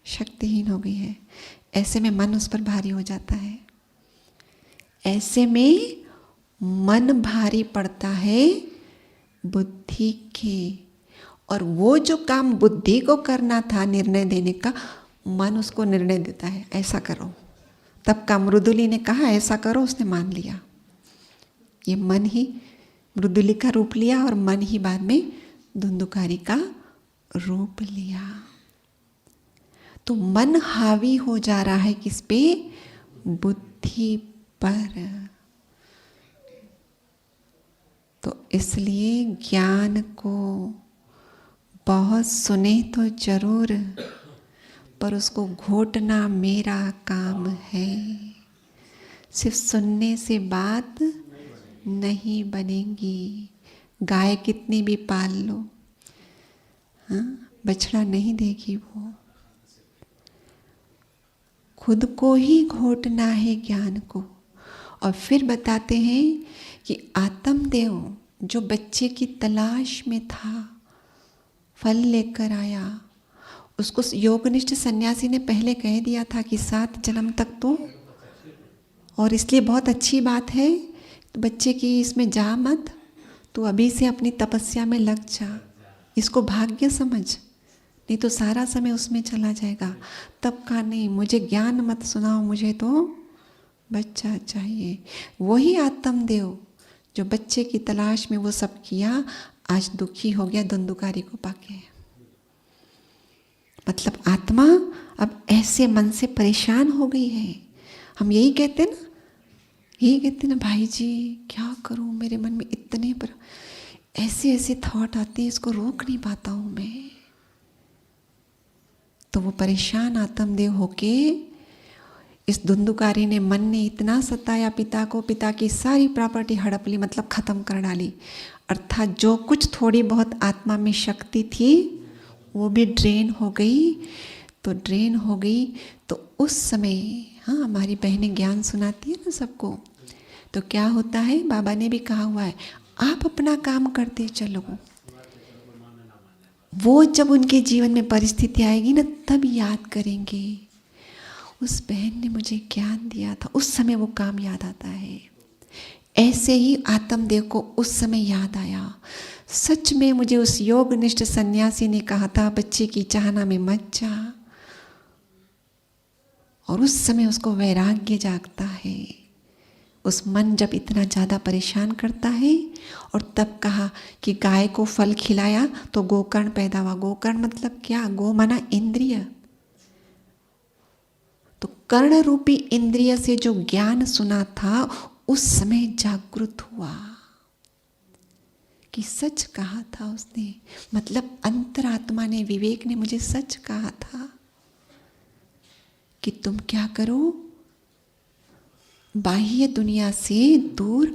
शक्तिहीन हो गई है। ऐसे में मन उस पर भारी हो जाता है। ऐसे में मन भारी पड़ता है बुद्धि के, और वो जो काम बुद्धि को करना था, निर्णय देने का, मन उसको निर्णय देता है ऐसा करो। तब का मृदुली ने कहा ऐसा करो, उसने मान लिया। ये मन ही मृदुली का रूप लिया और मन ही बाद में धुंधुकारी का रूप लिया। तो मन हावी हो जा रहा है किस पे? बुद्धि पर। तो इसलिए ज्ञान को बहुत सुने तो जरूर, पर उसको घोटना मेरा काम है। सिर्फ सुनने से बात नहीं बनेगी। गाय कितनी भी पाल लो, हाँ, बछड़ा नहीं देगी वो। खुद को ही घोटना है ज्ञान को। और फिर बताते हैं कि आत्मदेव जो बच्चे की तलाश में था, फल लेकर आया, उसको योगनिष्ठ सन्यासी ने पहले कह दिया था कि 7 जन्म तक तो, और इसलिए बहुत अच्छी बात है, तो बच्चे की इसमें जा मत, तो अभी से अपनी तपस्या में लग जा, इसको भाग्य समझ, नहीं तो सारा समय उसमें चला जाएगा। तब कहा नहीं, मुझे ज्ञान मत सुनाओ, मुझे तो बच्चा चाहिए। वही आत्मदेव जो बच्चे की तलाश में वो सब किया, आज दुखी हो गया धुंधुकारी को पाके। मतलब आत्मा अब ऐसे मन से परेशान हो गई है। हम यही कहते ना, भाई जी क्या करूं, मेरे मन में इतने पर ऐसे ऐसे थॉट आते हैं, इसको रोक नहीं पाता हूं मैं। तो वो परेशान आत्मदेव होके, इस धुंधुकारी ने, मन ने इतना सताया पिता को, पिता की सारी प्रॉपर्टी हड़प ली, मतलब खत्म कर डाली। अर्थात जो कुछ थोड़ी बहुत आत्मा में शक्ति थी वो भी ड्रेन हो गई। तो उस समय, हाँ, हमारी बहनें ज्ञान सुनाती है ना सबको, तो क्या होता है, बाबा ने भी कहा हुआ है, आप अपना काम करते चलो। वो जब उनके जीवन में परिस्थिति आएगी ना, तब याद करेंगे उस बहन ने मुझे ज्ञान दिया था, उस समय वो काम याद आता है। ऐसे ही आत्मदेव को उस समय याद आया, सच में मुझे उस योगनिष्ठ सन्यासी ने कहा था बच्चे की चाहना में मत जा, और उस समय उसको वैराग्य जागता है। उस मन जब इतना ज़्यादा परेशान करता है, और तब कहा कि गाय को फल खिलाया तो गोकर्ण पैदा हुआ। गोकर्ण मतलब क्या? गो माना इंद्रिय। तो कर्ण रूपी इंद्रिय से जो ज्ञान सुना था, उस समय जागृत हुआ कि सच कहा था उसने, मतलब अंतरात्मा ने, विवेक ने मुझे सच कहा था कि तुम क्या करो, बाह्य दुनिया से दूर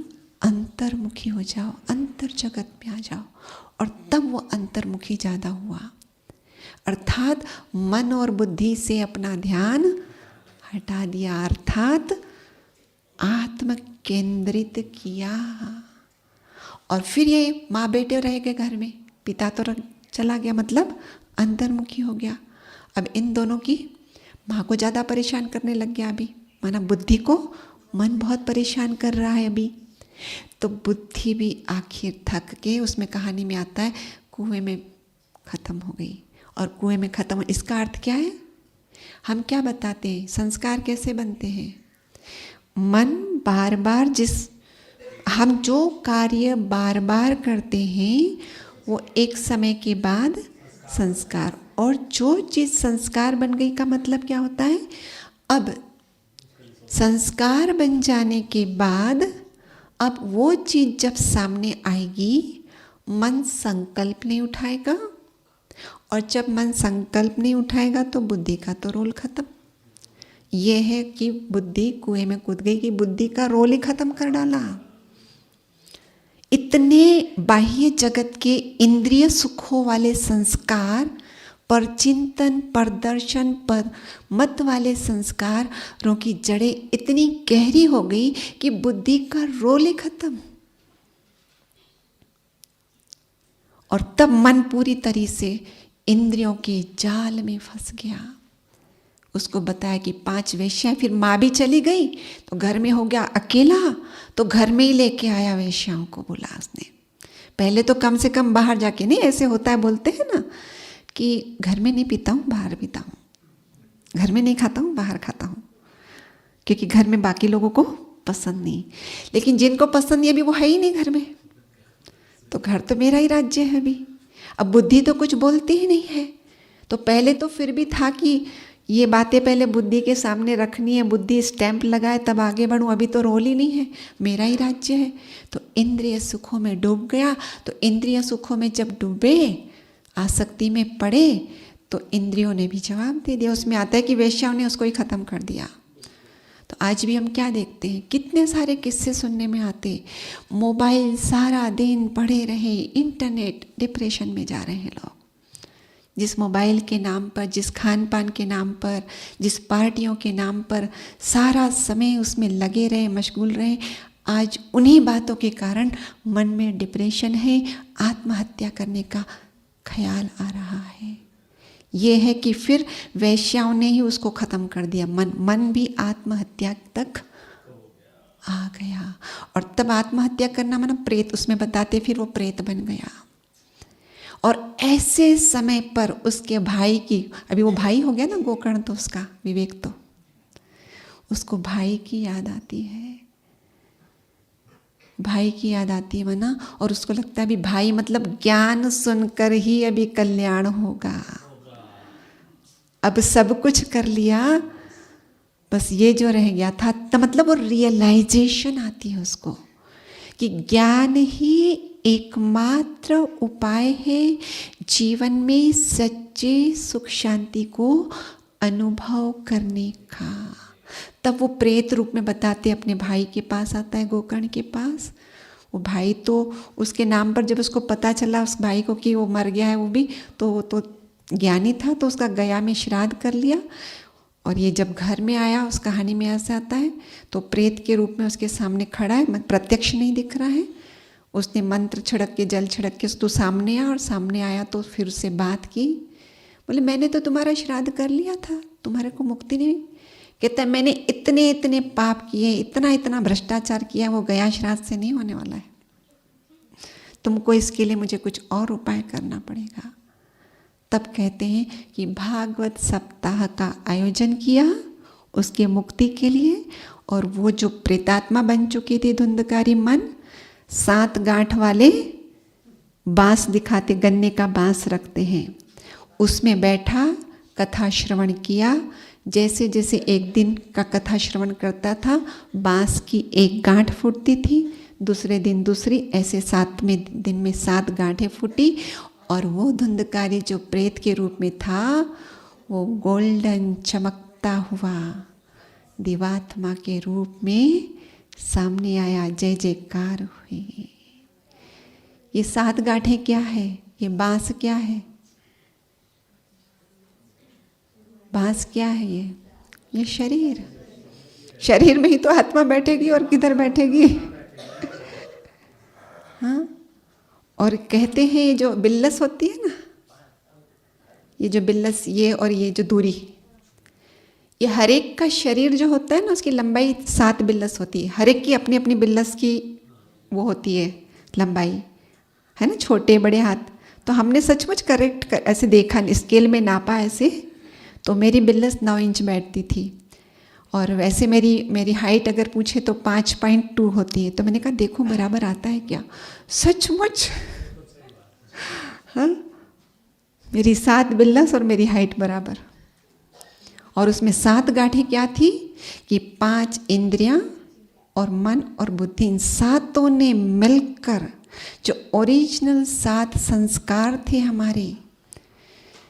अंतर्मुखी हो जाओ, अंतर जगत में आ जाओ। और तब वो अंतर्मुखी ज़्यादा हुआ, अर्थात मन और बुद्धि से अपना ध्यान हटा दिया, अर्थात आत्म केंद्रित किया। और फिर ये माँ बेटे रह गए घर में, पिता तो चला गया, मतलब अंतर्मुखी हो गया। अब इन दोनों की, माँ को ज़्यादा परेशान करने लग गया अभी माना बुद्धि को मन बहुत परेशान कर रहा है अभी, तो बुद्धि भी आखिर थक के, उसमें कहानी में आता है कुएं में खत्म हो गई। और कुएं में खत्म हो, इसका अर्थ क्या है? हम क्या बताते हैं, संस्कार कैसे बनते हैं? मन बार बार हम जो कार्य बार बार करते हैं वो एक समय के बाद संस्कार, और जो चीज़ संस्कार बन गई का मतलब क्या होता है? अब संस्कार बन जाने के बाद अब वो चीज़ जब सामने आएगी, मन संकल्प नहीं उठाएगा, और जब मन संकल्प नहीं उठाएगा तो बुद्धि का तो रोल खत्म। ये है कि बुद्धि कुएं में कूद गई, कि बुद्धि का रोल ही खत्म कर डाला। इतने बाह्य जगत के इंद्रिय सुखों वाले संस्कार, पर चिंतन, पर दर्शन, पर मत वाले संस्कारों की जड़ें इतनी गहरी हो गई कि बुद्धि का रोल ही खत्म। और तब मन पूरी तरह से इंद्रियों के जाल में फंस गया। उसको बताया कि 5 वेश्याएं, फिर माँ भी चली गई तो घर में हो गया अकेला, तो घर में ही लेके आया वेश्याओं को, बोला उसने। पहले तो कम से कम बाहर जाके, नहीं ऐसे होता है, बोलते हैं ना कि घर में नहीं पीता हूँ, बाहर पीता हूँ, घर में नहीं खाता हूँ, बाहर खाता हूँ, क्योंकि घर में बाकी लोगों को पसंद नहीं। लेकिन जिनको पसंद नहीं अभी वो है ही नहीं घर में, तो घर तो मेरा ही राज्य है अभी। अब बुद्धि तो कुछ बोलती ही नहीं है। तो पहले तो फिर भी था कि ये बातें पहले बुद्धि के सामने रखनी है, बुद्धि स्टैंप लगाए तब आगे बढ़ूँ, अभी तो रोल ही नहीं है, मेरा ही राज्य है। तो इंद्रिय सुखों में डूब गया। तो इंद्रिय सुखों में जब डूबे, आसक्ति में पड़े, तो इंद्रियों ने भी जवाब दे दिया। उसमें आता है कि वेश्याओं ने उसको ही खत्म कर दिया। तो आज भी हम क्या देखते हैं, कितने सारे किस्से सुनने में आते, मोबाइल सारा दिन पड़े रहे, इंटरनेट, डिप्रेशन में जा रहे हैं लोग। जिस मोबाइल के नाम पर, जिस खान पान के नाम पर, जिस पार्टियों के नाम पर सारा समय उसमें लगे रहे, मशगूल रहे, आज उन्हीं बातों के कारण मन में डिप्रेशन है, आत्महत्या करने का ख्याल आ रहा है। ये है कि फिर वैश्याओं ने ही उसको खत्म कर दिया। मन भी आत्महत्या तक आ गया। और तब आत्महत्या करना माना प्रेत, उसमें बताते फिर वो प्रेत बन गया। और ऐसे समय पर उसके भाई की, अभी वो भाई हो गया ना गोकर्ण, तो उसका विवेक, तो उसको भाई की याद आती है, भाई की याद आती है माना। और उसको लगता है अभी भाई मतलब ज्ञान सुनकर ही अभी कल्याण होगा, अब सब कुछ कर लिया, बस ये जो रह गया था। तो मतलब वो रियलाइजेशन आती है उसको कि ज्ञान ही एकमात्र उपाय है जीवन में सच्चे सुख शांति को अनुभव करने का। तब वो प्रेत रूप में बताते अपने भाई के पास आता है, गोकर्ण के पास। वो भाई तो उसके नाम पर जब उसको पता चला उस भाई को कि वो मर गया है, वो भी तो ज्ञानी था, तो उसका गया में श्राद्ध कर लिया। और ये जब घर में आया, उस कहानी में ऐसा आता है, तो प्रेत के रूप में उसके सामने खड़ा है, प्रत्यक्ष नहीं दिख रहा है। उसने मंत्र छिड़क के, जल छिड़क के तू सामने आ, और सामने आया तो फिर उससे बात की। बोले मैंने तो तुम्हारा श्राद्ध कर लिया था, तुम्हारे को मुक्ति नहीं। कहता है मैंने इतने इतने पाप किए, इतना इतना भ्रष्टाचार किया, वो गया श्राद्ध से नहीं होने वाला है, तुमको इसके लिए मुझे कुछ और उपाय करना पड़ेगा। तब कहते हैं कि भागवत सप्ताह का आयोजन किया उसके मुक्ति के लिए। और वो जो प्रेतात्मा बन चुकी थी धुंधकारी मन, 7 गांठ वाले बांस दिखाते, गन्ने का बांस रखते हैं, उसमें बैठा कथा श्रवण किया। जैसे जैसे एक दिन का कथा श्रवण करता था, बांस की 1 गांठ फूटती थी, दूसरे दिन दूसरी, ऐसे 7वें दिन में 7 गांठें फूटी। और वो धुंधकारी जो प्रेत के रूप में था, वो गोल्डन चमकता हुआ दिवात्मा के रूप में सामने आया। जय जयकार हुई। ये 7 गांठें क्या है, ये बांस क्या है, बांस क्या है, ये शरीर। शरीर में ही तो आत्मा बैठेगी, और किधर बैठेगी? हाँ। और कहते हैं ये जो बिल्लस होती है ना, ये जो बिल्लस, ये और ये जो दूरी, ये हर एक का शरीर जो होता है ना, उसकी लंबाई 7 बिल्लस होती है। हर एक की अपनी अपनी बिल्लस की वो होती है लंबाई, है ना, छोटे बड़े हाथ। तो हमने सचमुच करेक्ट ऐसे देखा, स्केल में नापा ऐसे, तो मेरी बिल्लस 9 इंच बैठती थी। और वैसे मेरी हाइट अगर पूछे तो 5.2 होती है। तो मैंने कहा देखो बराबर आता है क्या, सचमुच हाँ, मेरी 7 बिल्लस और मेरी हाइट बराबर। और उसमें 7 गांठें क्या थी कि 5 इंद्रियां और मन और बुद्धि, इन सातों ने मिलकर जो ओरिजिनल 7 संस्कार थे हमारे,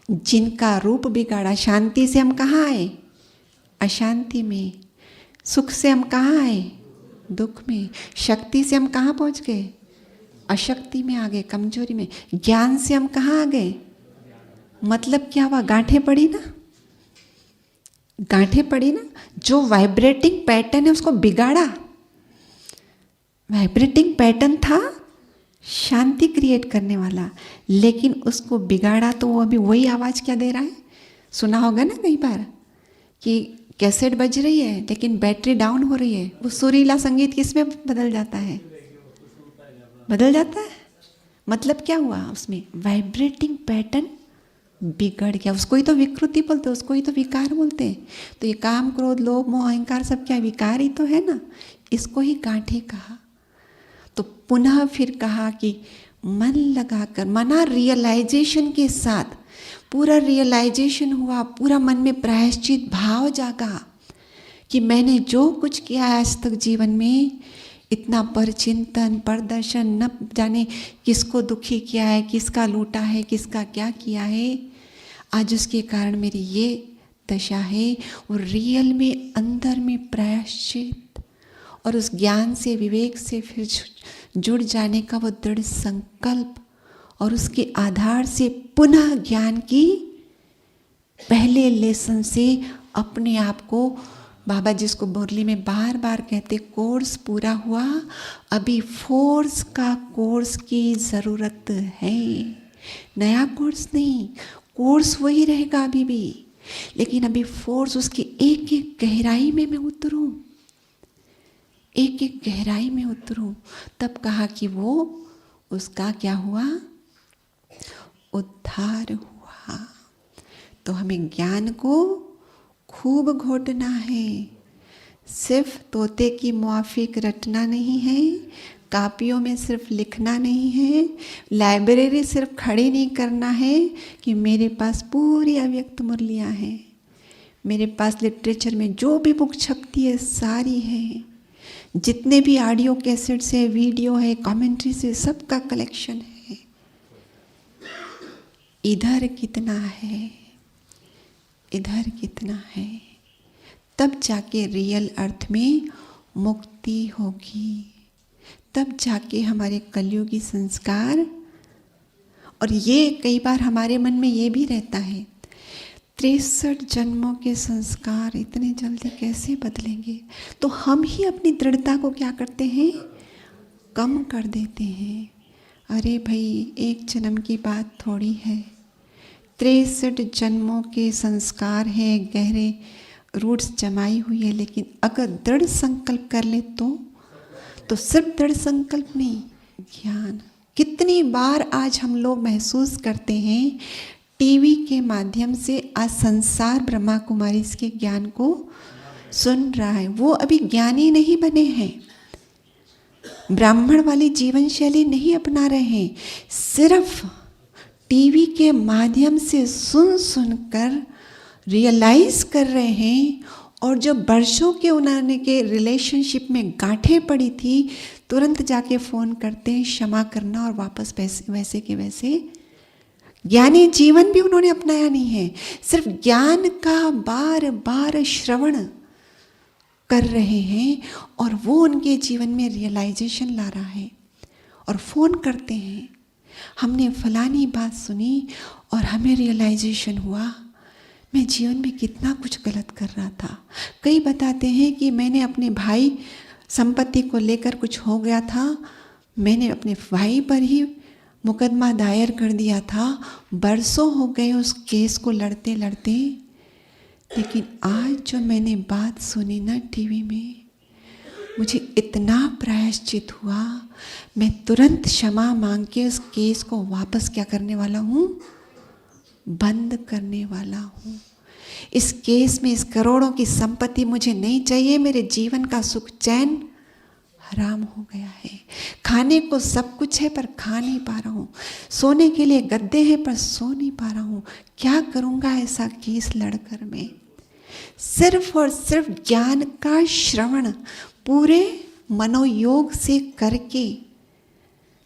जिनका रूप बिगाड़ा। शांति से हम कहाँ आए, अशांति में। सुख से हम कहाँ आए, दुख में। शक्ति से हम कहाँ पहुँच गए, अशक्ति में आ गए, कमजोरी में। ज्ञान से हम कहाँ आ गए, मतलब क्या हुआ, गांठें पड़ी ना, गांठें पड़ी ना। जो वाइब्रेटिंग पैटर्न है उसको बिगाड़ा। वाइब्रेटिंग पैटर्न था शांति क्रिएट करने वाला, लेकिन उसको बिगाड़ा तो वो अभी वही आवाज़ क्या दे रहा है। सुना होगा ना कई बार कि कैसेट बज रही है लेकिन बैटरी डाउन हो रही है। वो सुरीला संगीत किस में बदल जाता है, बदल जाता है। मतलब क्या हुआ, उसमें वाइब्रेटिंग पैटर्न बिगड़ गया। उसको ही तो विकृति बोलते हैं, उसको ही तो विकार बोलते हैं। तो ये काम क्रोध लोभ मोह अहंकार सब क्या विकार ही तो है ना, इसको ही गांठें कहा। तो पुनः फिर कहा कि मन लगाकर, मना रियलाइजेशन के साथ, पूरा रियलाइजेशन हुआ, पूरा मन में प्रायश्चित भाव जागा कि मैंने जो कुछ किया आज तक जीवन में, इतना परचिंतन परदर्शन, न जाने किसको दुखी किया है, किसका लूटा है, किसका क्या किया है, आज उसके कारण मेरी ये दशा है। और रियल में अंदर में प्रायश्चित और उस ज्ञान से विवेक से फिर जुड़ जाने का वो दृढ़ संकल्प, और उसके आधार से पुनः ज्ञान की पहले लेसन से अपने आप को, बाबा जिसको मुरली में बार बार कहते, कोर्स पूरा हुआ, अभी फोर्स का कोर्स की ज़रूरत है। नया कोर्स नहीं, कोर्स वही रहेगा अभी भी, लेकिन अभी फोर्स उसकी एक एक गहराई में मैं उतरूं, एक एक गहराई में उतरूं। तब कहा कि वो उसका क्या हुआ, उद्धार हुआ। तो हमें ज्ञान को खूब घोटना है, सिर्फ तोते की मुआफिक रटना नहीं है, कापियों में सिर्फ लिखना नहीं है, लाइब्रेरी सिर्फ खड़ी नहीं करना है कि मेरे पास पूरी अव्यक्त मुरलियाँ हैं, मेरे पास लिटरेचर में जो भी बुक छपती है सारी है, जितने भी ऑडियो कैसेट्स है, वीडियो है, कमेंट्रीज है, सबका कलेक्शन है। इधर कितना है, इधर कितना है, तब जाके रियल अर्थ में मुक्ति होगी, तब जाके हमारे कलयुगी संस्कार। और ये कई बार हमारे मन में ये भी रहता है, 63 जन्मों के संस्कार इतने जल्दी कैसे बदलेंगे। तो हम ही अपनी दृढ़ता को क्या करते हैं, कम कर देते हैं। अरे भाई, एक जन्म की बात थोड़ी है, 63 जन्मों के संस्कार हैं, गहरे रूट्स जमाई हुई है। लेकिन अगर दृढ़ संकल्प कर ले तो सिर्फ दृढ़ संकल्प नहीं, ज्ञान। कितनी बार आज हम लोग महसूस करते हैं टीवी के माध्यम से, आज संसार ब्रह्मा कुमारी इसके ज्ञान को सुन रहा है, वो अभी ज्ञानी नहीं बने हैं, ब्राह्मण वाली जीवन शैली नहीं अपना रहे हैं, सिर्फ टीवी के माध्यम से सुन सुनकर रियलाइज कर रहे हैं। और जो वर्षों के उन्होंने के रिलेशनशिप में गांठें पड़ी थी, तुरंत जाके फ़ोन करते हैं क्षमा करना, और वापस वैसे के वैसे। ज्ञानी जीवन भी उन्होंने अपनाया नहीं है, सिर्फ ज्ञान का बार बार श्रवण कर रहे हैं, और वो उनके जीवन में रियलाइजेशन ला रहा है। और फ़ोन करते हैं, हमने फलानी बात सुनी और हमें रियलाइजेशन हुआ, मैं जीवन में कितना कुछ गलत कर रहा था। कई बताते हैं कि मैंने अपने भाई संपत्ति को लेकर कुछ हो गया था, मैंने अपने भाई पर ही मुकदमा दायर कर दिया था, बरसों हो गए उस केस को लड़ते लड़ते, लेकिन आज जो मैंने बात सुनी ना टीवी में, मुझे इतना प्रायश्चित हुआ, मैं तुरंत क्षमा मांग के उस केस को वापस क्या करने वाला हूँ, बंद करने वाला हूँ। इस केस में इस करोड़ों की संपत्ति मुझे नहीं चाहिए। मेरे जीवन का सुख चैन हराम हो गया है। खाने को सब कुछ है पर खा नहीं पा रहा हूँ, सोने के लिए गद्दे हैं पर सो नहीं पा रहा हूँ। क्या करूँगा ऐसा केस लड़कर मैं? सिर्फ और सिर्फ ज्ञान का श्रवण पूरे मनोयोग से करके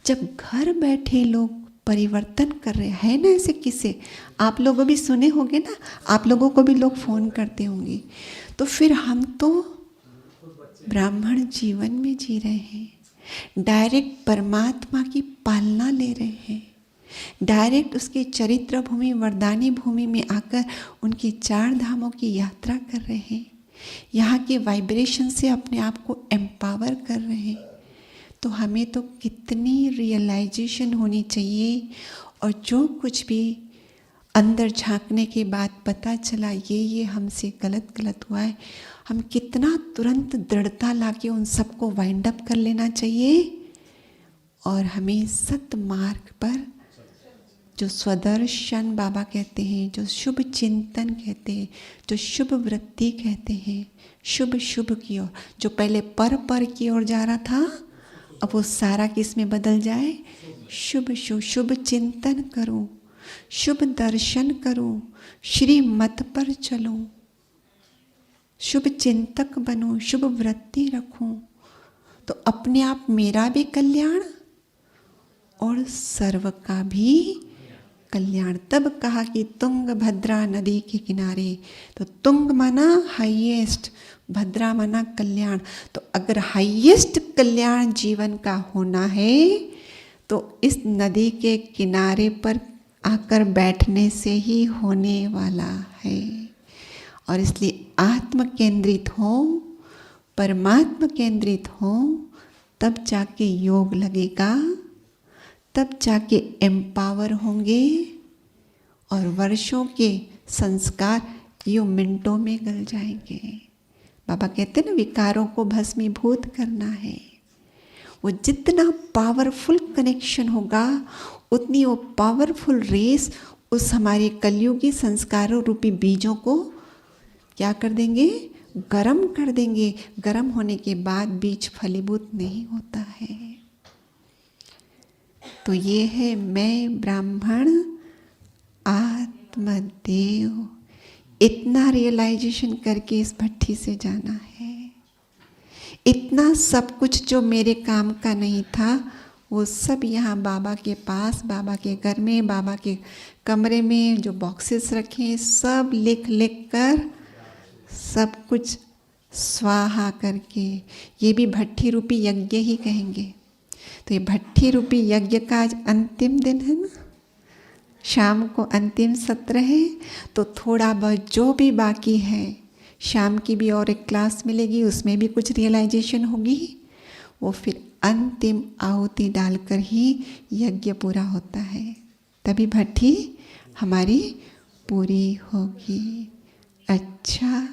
जब घर बैठे लोग परिवर्तन कर रहे हैं ना, ऐसे किस्से आप लोगों भी सुने होंगे ना, आप लोगों को भी लोग फोन करते होंगे। तो फिर हम तो ब्राह्मण जीवन में जी रहे हैं, डायरेक्ट परमात्मा की पालना ले रहे हैं, डायरेक्ट उसके चरित्र भूमि वरदानी भूमि में आकर उनकी 4 धामों की यात्रा कर रहे हैं, यहाँ के वाइब्रेशन से अपने आप को एम्पावर कर रहे हैं। तो हमें तो कितनी रियलाइजेशन होनी चाहिए, और जो कुछ भी अंदर झांकने के बाद पता चला ये हमसे गलत हुआ है, हम कितना तुरंत दृढ़ता लाके उन सबको वाइंड अप कर लेना चाहिए, और हमें सत्य मार्ग पर जो स्वदर्शन बाबा कहते हैं, जो शुभ चिंतन कहते हैं, जो शुभ वृत्ति कहते हैं, शुभ शुभ की ओर, जो पहले पर की ओर जा रहा था अब वो सारा किस में बदल जाए, शुभ शुभ शुभ चिंतन करूं, शुभ दर्शन करूं, श्री मत पर चलूं, शुभ चिंतक बनूं, शुभ वृत्ति रखूं, तो अपने आप मेरा भी कल्याण और सर्व का भी कल्याण। तब कहा कि तुंग भद्रा नदी के किनारे, तो तुंग माना हाईएस्ट, भद्रा माना कल्याण। तो अगर हाईएस्ट कल्याण जीवन का होना है तो इस नदी के किनारे पर आकर बैठने से ही होने वाला है। और इसलिए आत्म केंद्रित हो, परमात्मा केंद्रित हो, तब जाके योग लगेगा, तब जाके एम्पावर होंगे, और वर्षों के संस्कार यूं मिनटों में गल जाएंगे। बाबा कहते हैं ना, विकारों को भस्मीभूत करना है। वो जितना पावरफुल कनेक्शन होगा उतनी वो पावरफुल रेस उस हमारे कलयुगी संस्कारों रूपी बीजों को क्या कर देंगे, गर्म कर देंगे। गर्म होने के बाद बीज फलीभूत नहीं होता है। तो ये है मैं ब्राह्मण आत्मदेव, इतना रियलाइजेशन करके इस भट्ठी से जाना है। इतना सब कुछ जो मेरे काम का नहीं था वो सब यहाँ बाबा के पास, बाबा के घर में, बाबा के कमरे में जो बॉक्सेस रखे हैं, सब लिख लिख कर सब कुछ स्वाहा करके, ये भी भट्ठी रूपी यज्ञ ही कहेंगे। तो ये भट्ठी रूपी यज्ञ का आज अंतिम दिन है ना, शाम को अंतिम सत्र है। तो थोड़ा बहुत जो भी बाकी है, शाम की भी और एक क्लास मिलेगी, उसमें भी कुछ रियलाइजेशन होगी, वो फिर अंतिम आहुति डालकर ही यज्ञ पूरा होता है, तभी भट्ठी हमारी पूरी होगी। अच्छा,